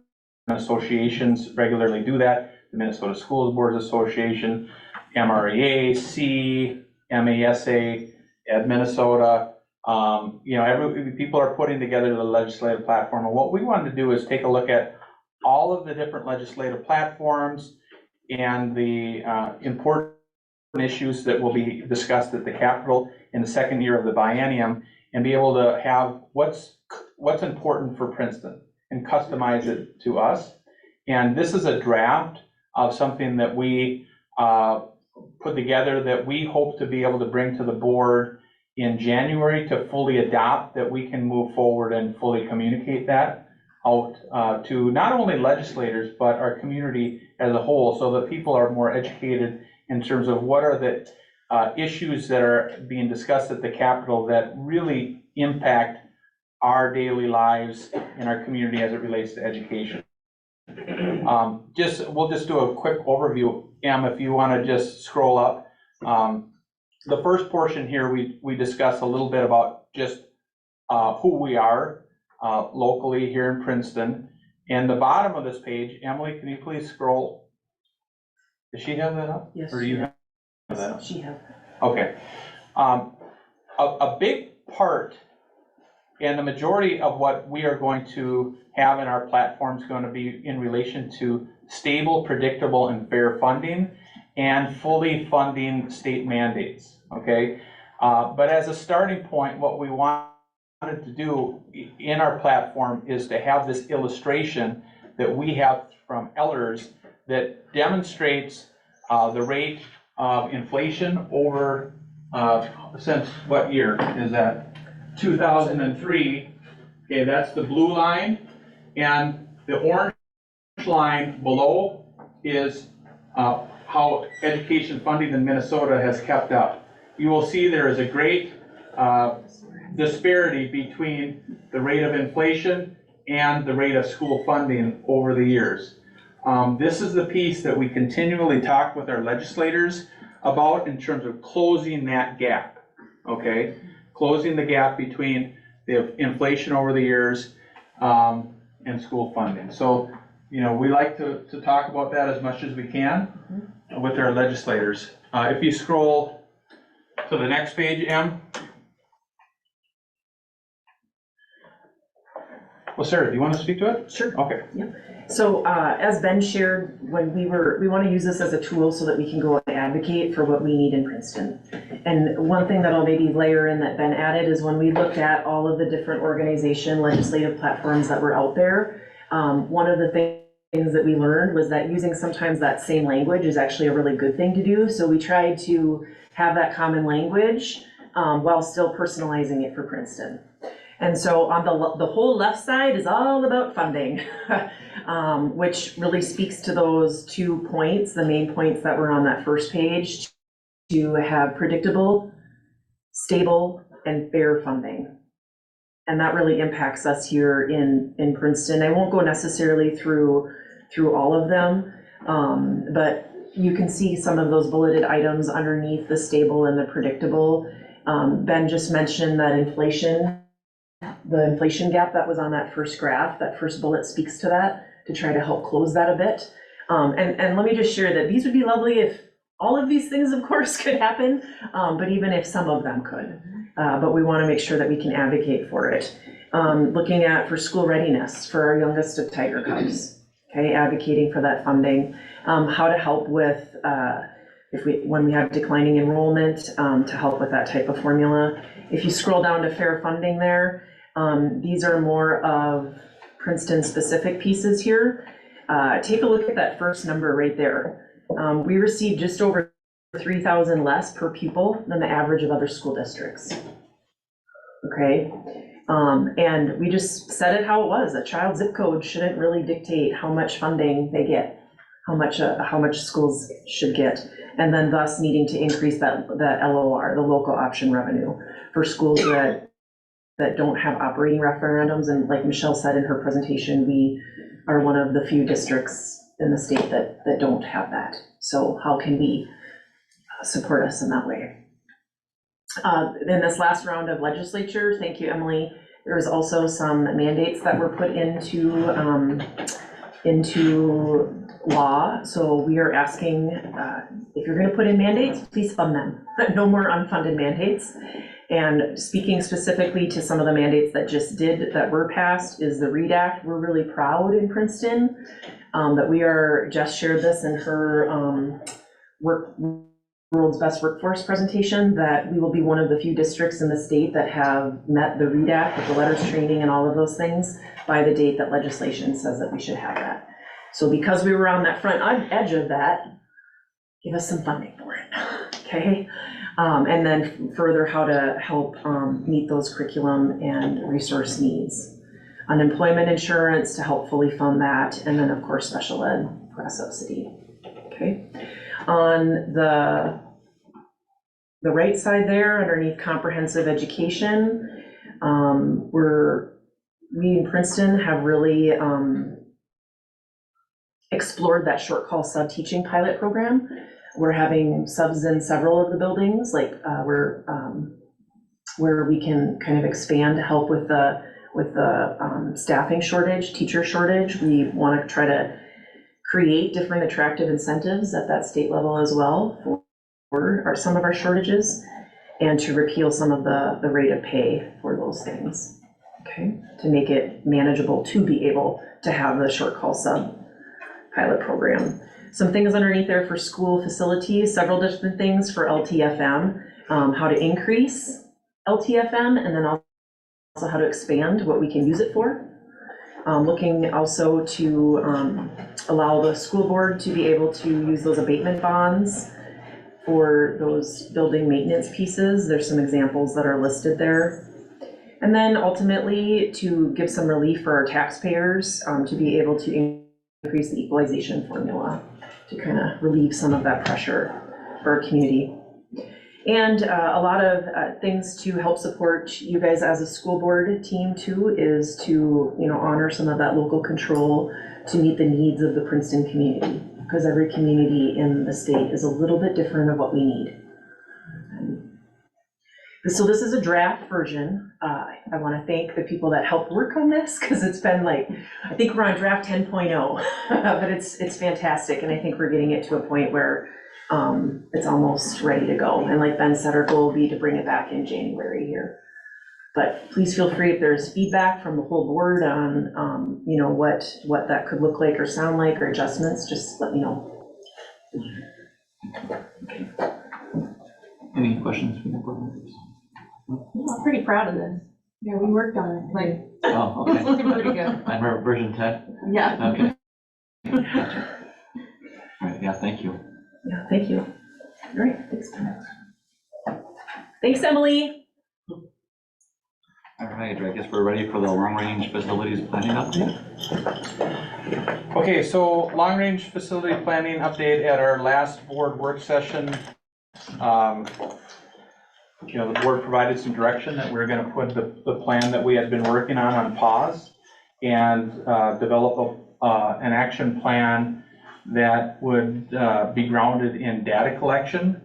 associations regularly do that. The Minnesota Schools Boards Association, MREA, C, MASA, Ed Minnesota. People are putting together the legislative platform. And what we wanted to do is take a look at all of the different legislative platforms and the important issues that will be discussed at the Capitol in the second year of the biennium, and be able to have what's important for Princeton and customize it to us. And this is a draft of something that we put together that we hope to be able to bring to the board in January to fully adopt, that we can move forward and fully communicate that out to not only legislators, but our community as a whole, so that people are more educated in terms of what are the issues that are being discussed at the Capitol that really impact our daily lives in our community as it relates to education. We'll just do a quick overview. Em, if you want to just scroll up. The first portion here, we discuss a little bit about just who we are locally here in Princeton. And the bottom of this page, Emily, can you please scroll? Does she have that up? Yes. Or do you have that? She has. Okay. A big part and the majority of what we are going to have in our platform is going to be in relation to stable, predictable, and fair funding and fully funding state mandates, okay? But as a starting point, what we wanted to do in our platform is to have this illustration that we have from Ellers that demonstrates the rate of inflation over, since what year is that? 2003. Okay, that's the blue line, and the orange line below is how education funding in Minnesota has kept up. You will see there is a great disparity between the rate of inflation and the rate of school funding over the years. This is the piece that we continually talk with our legislators about in terms of closing that gap, okay? Closing the gap between the inflation over the years and school funding. So, you know, we like to talk about that as much as we can with our legislators. If you scroll to the next page, Em. Well, Sarah, do you want to speak to it? Sure. Okay. So as Ben shared, when we want to use this as a tool so that we can go and advocate for what we need in Princeton. And one thing that I'll maybe layer in that Ben added is when we looked at all of the different organization legislative platforms that were out there, one of the things that we learned was that using sometimes that same language is actually a really good thing to do. So we tried to have that common language while still personalizing it for Princeton. And so on the whole left side is all about funding, which really speaks to those 2 points, the main points that were on that first page, to have predictable, stable, and fair funding. And that really impacts us here in Princeton. I won't go necessarily through all of them, but you can see some of those bulleted items underneath the stable and the predictable. Ben just mentioned that the inflation gap that was on that first graph, that first bullet speaks to that, to try to help close that a bit. And let me just share that these would be lovely if all of these things, of course, could happen, but even if some of them could. But we want to make sure that we can advocate for it. Looking at for school readiness for our youngest of Tiger Cubs, okay, advocating for that funding. How to help with, when we have declining enrollment, to help with that type of formula. If you scroll down to fair funding there, these are more of Princeton-specific pieces here. Take a look at that first number right there. We received just over 3,000 less per pupil than the average of other school districts. Okay, and we just said it how it was. A child's zip code shouldn't really dictate how much funding they get, how much schools should get, and then thus needing to increase that LOR, the local option revenue, for schools that don't have operating referendums. And like Michelle said in her presentation, we are one of the few districts in the state that don't have that. So how can we support us in that way? In this last round of legislature, thank you, Emily, there was also some mandates that were put into law. So we are asking, if you're going to put in mandates, please fund them. No more unfunded mandates. And speaking specifically to some of the mandates that were passed is the READ Act. We're really proud in Princeton that Jess shared this in her World's Best Workforce presentation, that we will be one of the few districts in the state that have met the READ Act with the letters training and all of those things by the date that legislation says that we should have that. So because we were on that front edge of that, give us some funding for it, okay? And then further how to help meet those curriculum and resource needs. Unemployment insurance to help fully fund that, and then of course special ed class subsidy, okay? On the right side there, underneath comprehensive education, we in Princeton have really explored that short call sub-teaching pilot program. We're having subs in several of the buildings, like where we can kind of expand to help with the staffing shortage, teacher shortage. We want to try to create different attractive incentives at that state level as well for some of our shortages, and to repeal some of the rate of pay for those things, okay? To make it manageable to be able to have the short call sub pilot program. Some things underneath there for school facilities, several different things for LTFM, how to increase LTFM, and then also how to expand what we can use it for. Looking also to allow the school board to be able to use those abatement bonds for those building maintenance pieces. There's some examples that are listed there. And then ultimately to give some relief for our taxpayers to be able to increase the equalization formula to kind of relieve some of that pressure for our community. And a lot of things to help support you guys as a school board team too is to, honor some of that local control to meet the needs of the Princeton community, because every community in the state is a little bit different of what we need. So this is a draft version. I want to thank the people that helped work on this, because it's been I think we're on draft 10.0, but it's fantastic. And I think we're getting it to a point where it's almost ready to go. And like Ben said, our goal will be to bring it back in January here. But please feel free if there's feedback from the whole board on, what that could look like or sound like or adjustments, just let me know. Any questions from the board members? I'm pretty proud of this. Yeah, we worked on it, Oh, It's okay. looking pretty good. I remember version 10. Yeah. Okay. Gotcha. All right, yeah, thank you. Yeah, thank you. All right, thanks, Ben. Thanks, Emily. All right, I guess we're ready for the long-range facilities planning update. Okay, so long-range facility planning update at our last board work session. The board provided some direction that we're going to put the plan that we had been working on pause and develop an action plan that would be grounded in data collection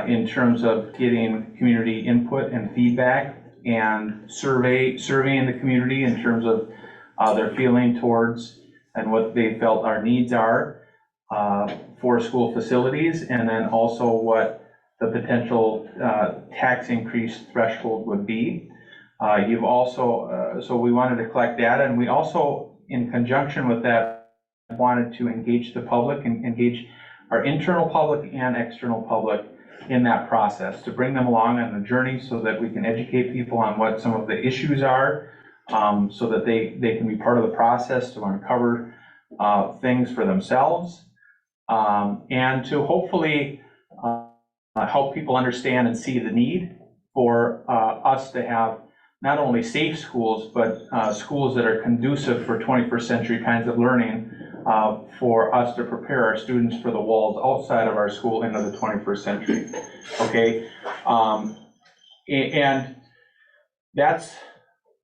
in terms of getting community input and feedback, and surveying the community in terms of their feeling towards and what they felt our needs are for school facilities, and then also what the potential tax increase threshold would be. You've also, so we wanted to collect data, and we also, in conjunction with that, wanted to engage the public and engage our internal public and external public in that process, to bring them along on the journey so that we can educate people on what some of the issues are, so that they can be part of the process to uncover things for themselves, and to hopefully help people understand and see the need for us to have not only safe schools, but schools that are conducive for 21st century kinds of learning, for us to prepare our students for the walls outside of our school into the 21st century. Okay, and that's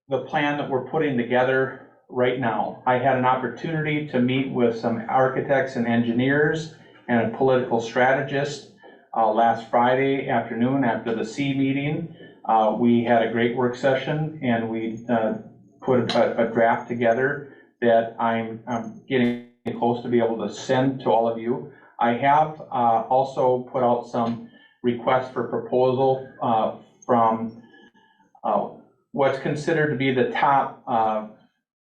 the plan that we're putting together right now. I had an opportunity to meet with some architects and engineers and a political strategist last Friday afternoon after the C meeting. We had a great work session, and we put a draft together that I'm getting close to be able to send to all of you. I have also put out some requests for proposal from what's considered to be the top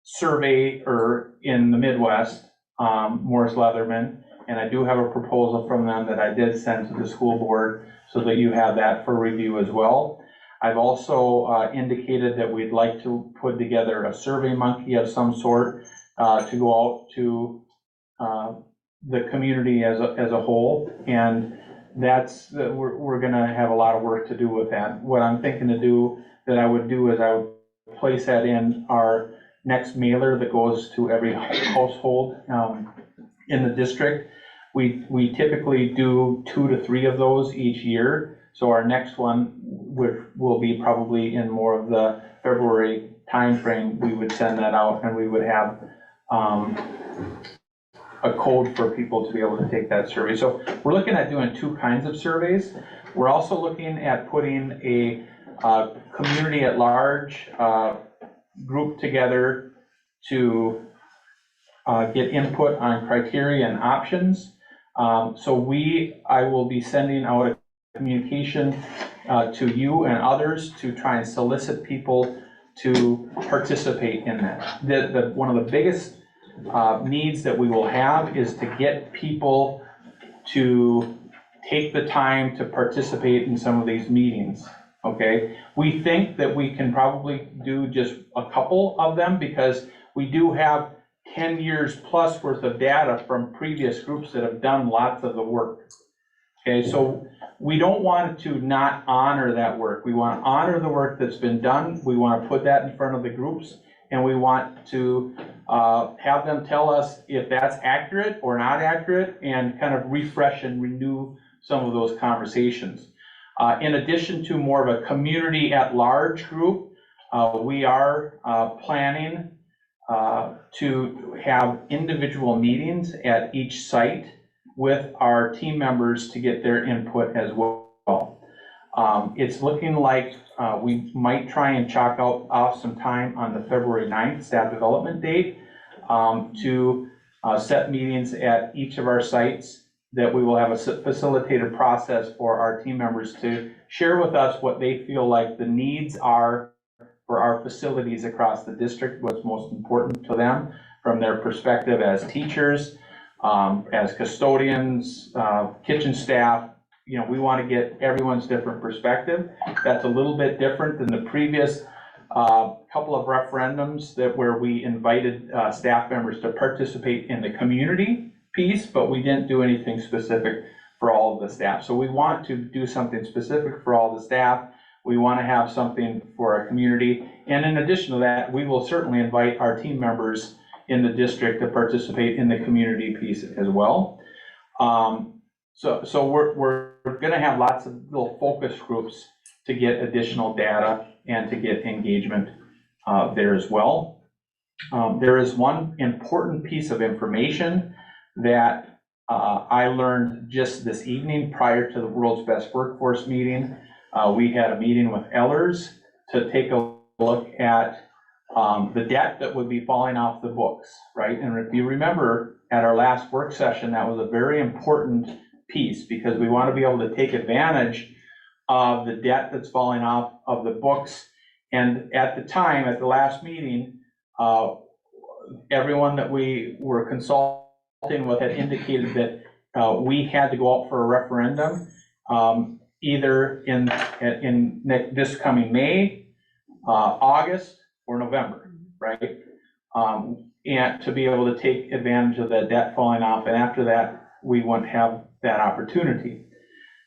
surveyor in the Midwest, Morris Leatherman. And I do have a proposal from them that I did send to the school board so that you have that for review as well. I've also indicated that we'd like to put together a survey monkey of some sort to go out to the community as a whole. And we're gonna have a lot of work to do with that. What I'm thinking to do, that I would do, is I would place that in our next mailer that goes to every household in the district. We typically do 2 to 3 of those each year. So our next one will be probably in more of the February timeframe. We would send that out, and we would have a code for people to be able to take that survey. So we're looking at doing 2 kinds of surveys. We're also looking at putting a community at large group together to get input on criteria and options. So I will be sending out a communication to you and others to try and solicit people to participate in that. One of the biggest needs that we will have is to get people to take the time to participate in some of these meetings, okay? We think that we can probably do just a couple of them because we do have 10 years plus worth of data from previous groups that have done lots of the work. Okay, so we don't want to not honor that work. We want to honor the work that's been done. We want to put that in front of the groups, and we want to have them tell us if that's accurate or not accurate and kind of refresh and renew some of those conversations. In addition to more of a community at large group, we are planning to have individual meetings at each site with our team members to get their input as well. It's looking like we might try and chalk off some time on the February 9th staff development date to set meetings at each of our sites, that we will have a facilitated process for our team members to share with us what they feel like the needs are for our facilities across the district, what's most important to them from their perspective as teachers, as custodians, kitchen staff. You know, we want to get everyone's different perspective. That's a little bit different than the previous couple of referendums where we invited staff members to participate in the community piece, but we didn't do anything specific for all of the staff. So we want to do something specific for all the staff. We want to have something for our community. And in addition to that, we will certainly invite our team members in the district to participate in the community piece as well. So we're going to have lots of little focus groups to get additional data and to get engagement there as well. There is one important piece of information that I learned just this evening prior to the World's Best Workforce meeting. We had a meeting with Ellers to take a look at the debt that would be falling off the books, right? And if you remember at our last work session, that was a very important piece because we want to be able to take advantage of the debt that's falling off of the books. And at the time, at the last meeting, everyone that we were consulting with had indicated that we had to go out for a referendum either in this coming May, August, or November, right? And to be able to take advantage of that debt falling off, and after that, we wouldn't have that opportunity.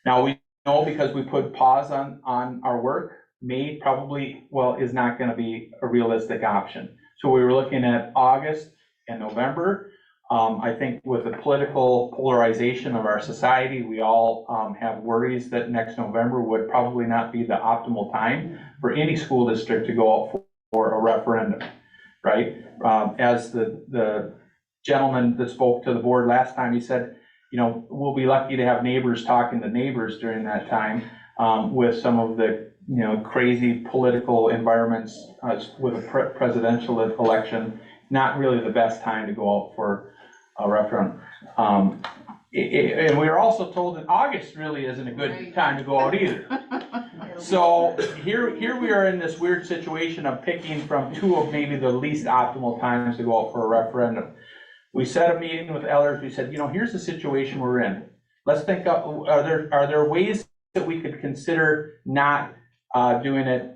Now, we know because we put pause on our work, May probably, is not gonna be a realistic option. So we were looking at August and November. I think with the political polarization of our society, we all have worries that next November would probably not be the optimal time for any school district to go out for a referendum, right? As the gentleman that spoke to the board last time, he said, you know, we'll be lucky to have neighbors talking to neighbors during that time with some of the, you know, crazy political environments with a presidential election. Not really the best time to go out for a referendum. And we were also told that August really isn't a good time to go out either. So here we are in this weird situation of picking from two of maybe the least optimal times to go out for a referendum. We set a meeting with Ellers. We said, you know, here's the situation we're in. Let's think up, are there ways that we could consider not doing it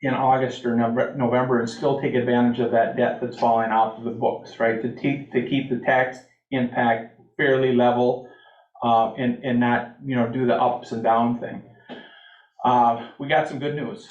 in August or November and still take advantage of that debt that's falling off of the books, right? To keep the tax impact fairly level and not, you know, do the ups and down thing. We got some good news,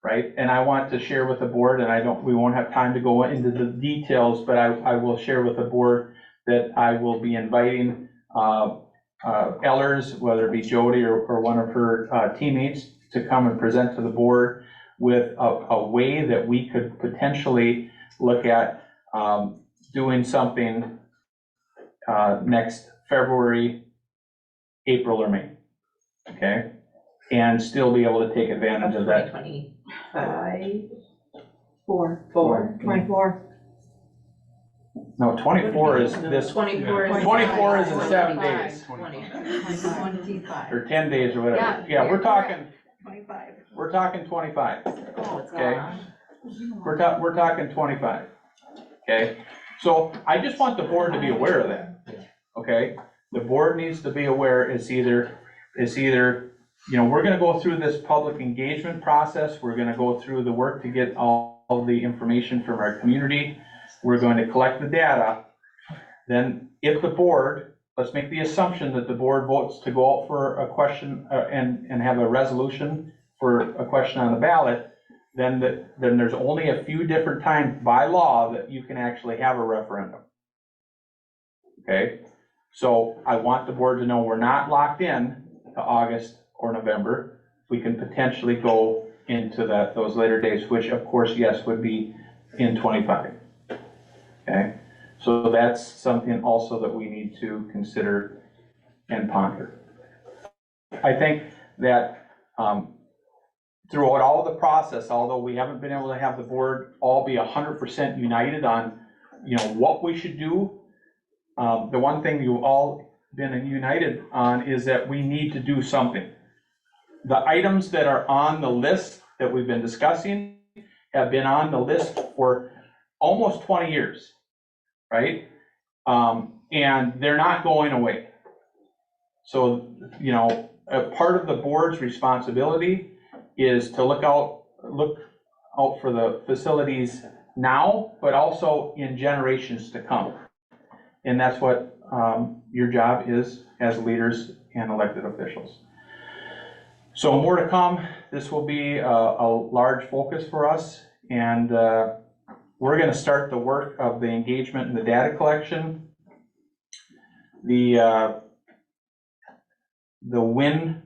right? And I want to share with the board, and we won't have time to go into the details, but I will share with the board that I will be inviting Ellers, whether it be Jody or one of her teammates, to come and present to the board with a way that we could potentially look at doing something next February, April, or May, okay? And still be able to take advantage of that. 2025. 24. No, 24 is this, 24 is. 24 is in 7 days, 25. or 10 days or whatever. Yeah, we're talking 25. Okay. We're talking 25, okay? So I just want the board to be aware of that, okay? The board needs to be aware it's either, you know, we're gonna go through this public engagement process, we're gonna go through the work to get all the information from our community, we're going to collect the data, then if the board, let's make the assumption that the board votes to go out for a question and have a resolution for a question on the ballot, then there's only a few different times by law that you can actually have a referendum. Okay, so I want the board to know we're not locked in to August or November. We can potentially go into those later days, which of course, yes, would be in 25. Okay, so that's something also that we need to consider and ponder. I think that throughout all the process, although we haven't been able to have the board all be 100% united on, you know, what we should do, the one thing you've all been united on is that we need to do something. The items that are on the list that we've been discussing have been on the list for almost 20 years, right? And they're not going away. So, you know, a part of the board's responsibility is to look out for the facilities now, but also in generations to come. And that's what your job is as leaders and elected officials. So more to come. This will be a large focus for us, and we're going to start the work of the engagement and the data collection. The when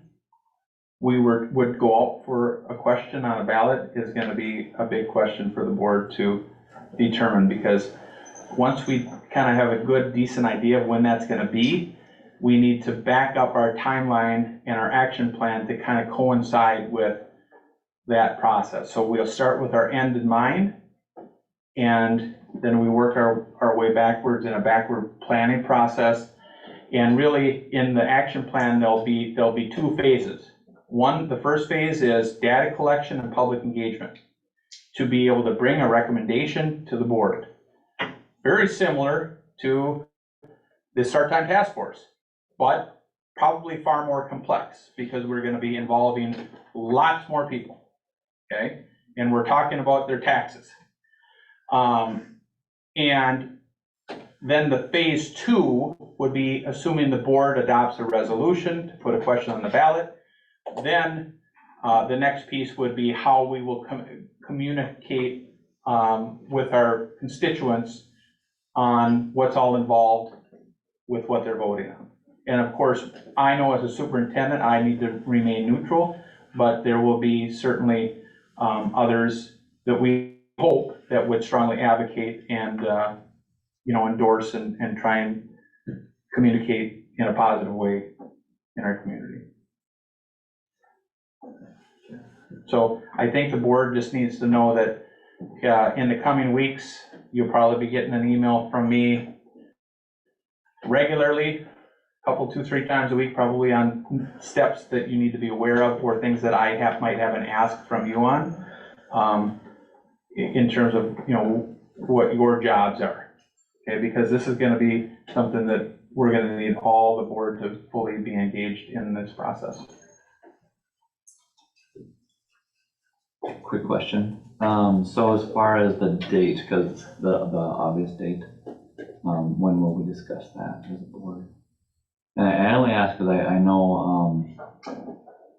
we would go out for a question on a ballot is going to be a big question for the board to determine, because once we kind of have a good, decent idea of when that's going to be, we need to back up our timeline and our action plan to kind of coincide with that process. So we'll start with our end in mind, and then we work our way backwards in a backward planning process. And really, in the action plan, there'll be 2 phases. One, the first phase is data collection and public engagement, to be able to bring a recommendation to the board. Very similar to the Start Time Task Force, but probably far more complex, because we're going to be involving lots more people, okay? And we're talking about their taxes. And then the phase 2 would be assuming the board adopts a resolution to put a question on the ballot. Then the next piece would be how we will communicate with our constituents on what's all involved with what they're voting on. And of course, I know as a superintendent, I need to remain neutral, but there will be certainly others that we hope that would strongly advocate and you know, endorse and try and communicate in a positive way in our community. So I think the board just needs to know that in the coming weeks, you'll probably be getting an email from me regularly, a couple, 2-3 times a week, probably, on steps that you need to be aware of, or things that I might have an ask from you on, in terms of, you know, what your jobs are. Okay, because this is going to be something that we're going to need all the board to fully be engaged in this process. Quick question. So as far as the date, because the obvious date, when will we discuss that as a board? And I only ask because I know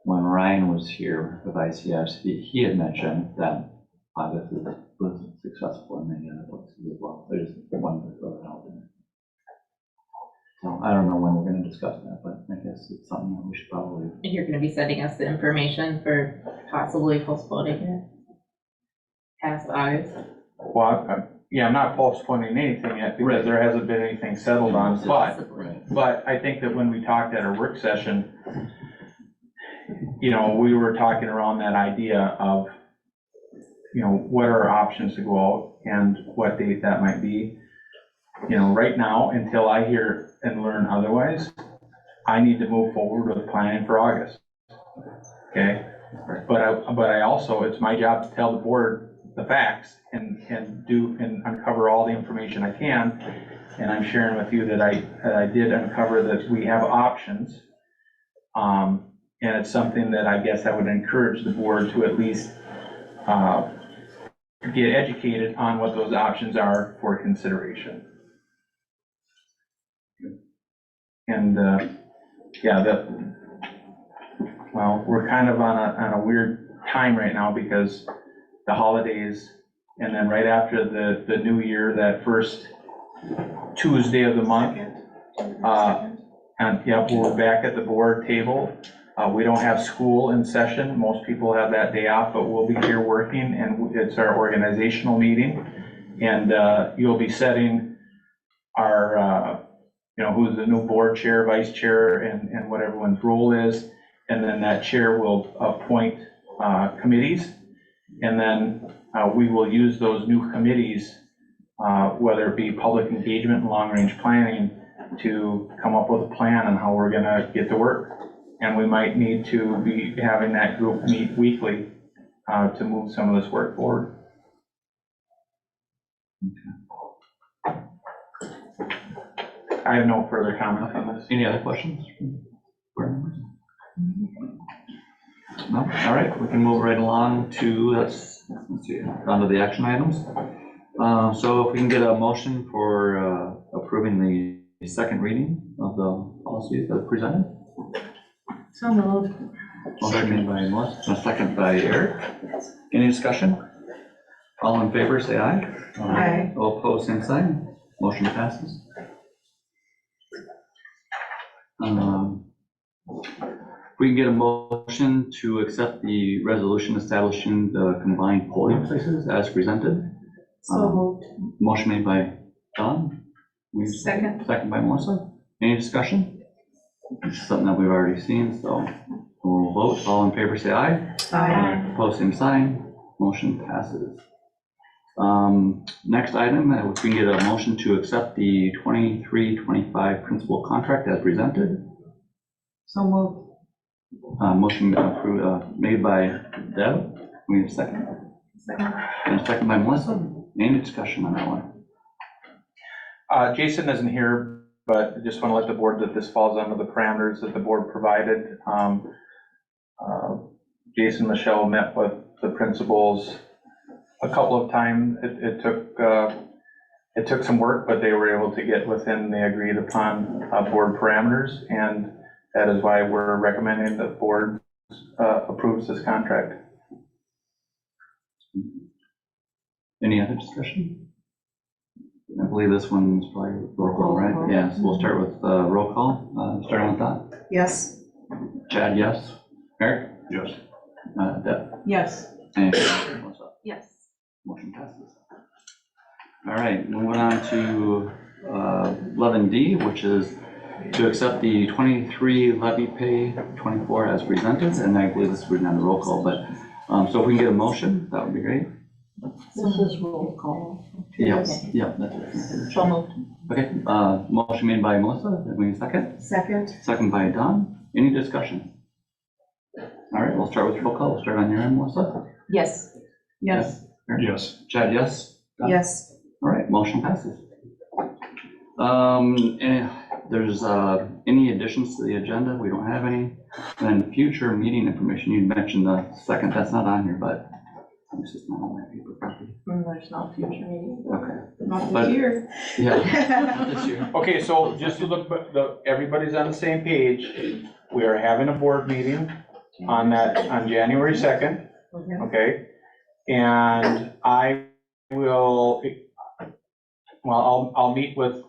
when Ryan was here with ICS, he had mentioned that August was successful in many other places as well. I just wanted to throw it out there. So I don't know when we're going to discuss that, but I guess it's something that we should probably. And you're going to be sending us the information for possibly postponing it past August? Well, yeah, I'm not postponing anything yet, because there hasn't been anything settled on, but I think that when we talked at our work session, you know, we were talking around that idea of, you know, what are our options to go out and what date that might be. right now, until I hear and learn otherwise, I need to move forward with planning for August. Okay? But I also, it's my job to tell the board the facts and uncover all the information I can. And I'm sharing with you that I did uncover that we have options. And it's something that I guess I would encourage the board to at least get educated on what those options are for consideration. And we're kind of on a weird time right now because the holidays, and then right after the new year, that first Tuesday of the month, we're back at the board table. We don't have school in session. Most people have that day off, but we'll be here working, and it's our organizational meeting. And you'll be setting our, who's the new board chair, vice chair, and what everyone's role is. And then that chair will appoint committees. And then we will use those new committees, whether it be public engagement and long-range planning, to come up with a plan on how we're gonna get to work. And we might need to be having that group meet weekly to move some of this work forward. I have no further comment on this. Any other questions? No? All right, we can move right along to, let's see, on to the action items. So if we can get a motion for approving the second reading of the policies that are presented. So moved. Motion made by Melissa, a second by Eric. Any discussion? All in favor, say aye. Aye. All opposed, same sign. Motion passes. We can get a motion to accept the resolution establishing the combined polling places as presented. So moved. Motion made by Don. Second. Second by Melissa. Any discussion? This is something that we've already seen, so we'll vote. All in favor, say aye. Aye. Opposed, same sign. Motion passes. Next item, if we can get a motion to accept the 23-25 principal contract as presented. So moved. Motion approved, made by Deb. We have a second. Second. And a second by Melissa. Any discussion on that one? Jason isn't here, but I just want to let the board that this falls under the parameters that the board provided. Jason and Michelle met with the principals a couple of times. It took some work, but they were able to get within the agreed upon board parameters, and that is why we're recommending that the board approves this contract. Any other discussion? I believe this one's probably roll call, right? Yeah, so we'll start with roll call. Starting with Don. Yes. Chad, yes. Eric? Yes. Deb? Yes. And Melissa? Yes. Motion passes. All right, moving on to 11D, which is to accept the 23 levy pay 24 as presented, and I believe this is written on the roll call, but so if we can get a motion, that would be great. This is roll call. Yes, yeah, that's it. So moved. Okay, motion made by Melissa, did we need a second? Second. Second by Don. Any discussion? All right, we'll start with roll call. We'll start on your end, Melissa. Yes. Yes. Yes. Chad, yes? Don? Yes. All right, motion passes. And there's any additions to the agenda? We don't have any. And then future meeting information, you mentioned the second, that's not on here, but this is not on my paper copy. There's no future meeting. Okay. Not But- this year. Yeah, not this year. Okay, so just so everybody's on the same page, we are having a board meeting on January 2nd, okay? And I will, I'll meet with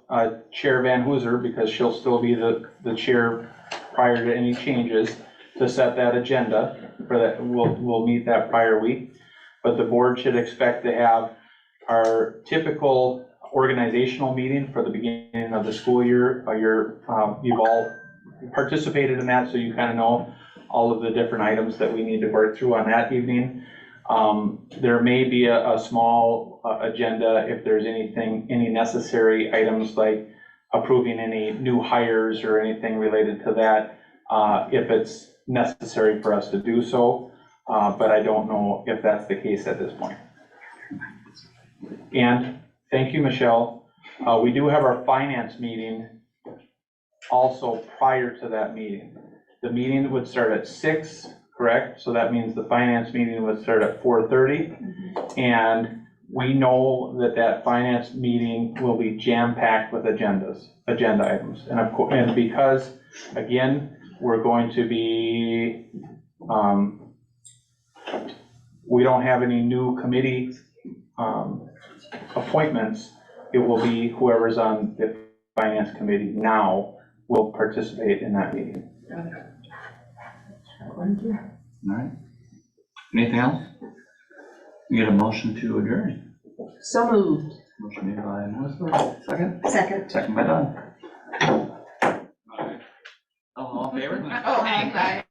Chair Van Hooser, because she'll still be the chair prior to any changes, to set that agenda for that. We'll meet that prior week. But the board should expect to have our typical organizational meeting for the beginning of the school year. You've all participated in that, so you kind of know all of the different items that we need to work through on that evening. There may be a small agenda if there's any necessary items like approving any new hires or anything related to that, if it's necessary for us to do so, but I don't know if that's the case at this point. And thank you, Michelle. We do have our finance meeting also prior to that meeting. The meeting would start at 6, correct? So that means the finance meeting would start at 4:30. And we know that that finance meeting will be jam-packed with agenda items. And of course, and because, again, we're going to be, we don't have any new committee appointments. It will be whoever's on the finance committee now will participate in that meeting. All right. Anything else? We get a motion to adjourn. So moved. Motion made by Melissa, second? Second. Second by Don. All in favor? Oh, aye.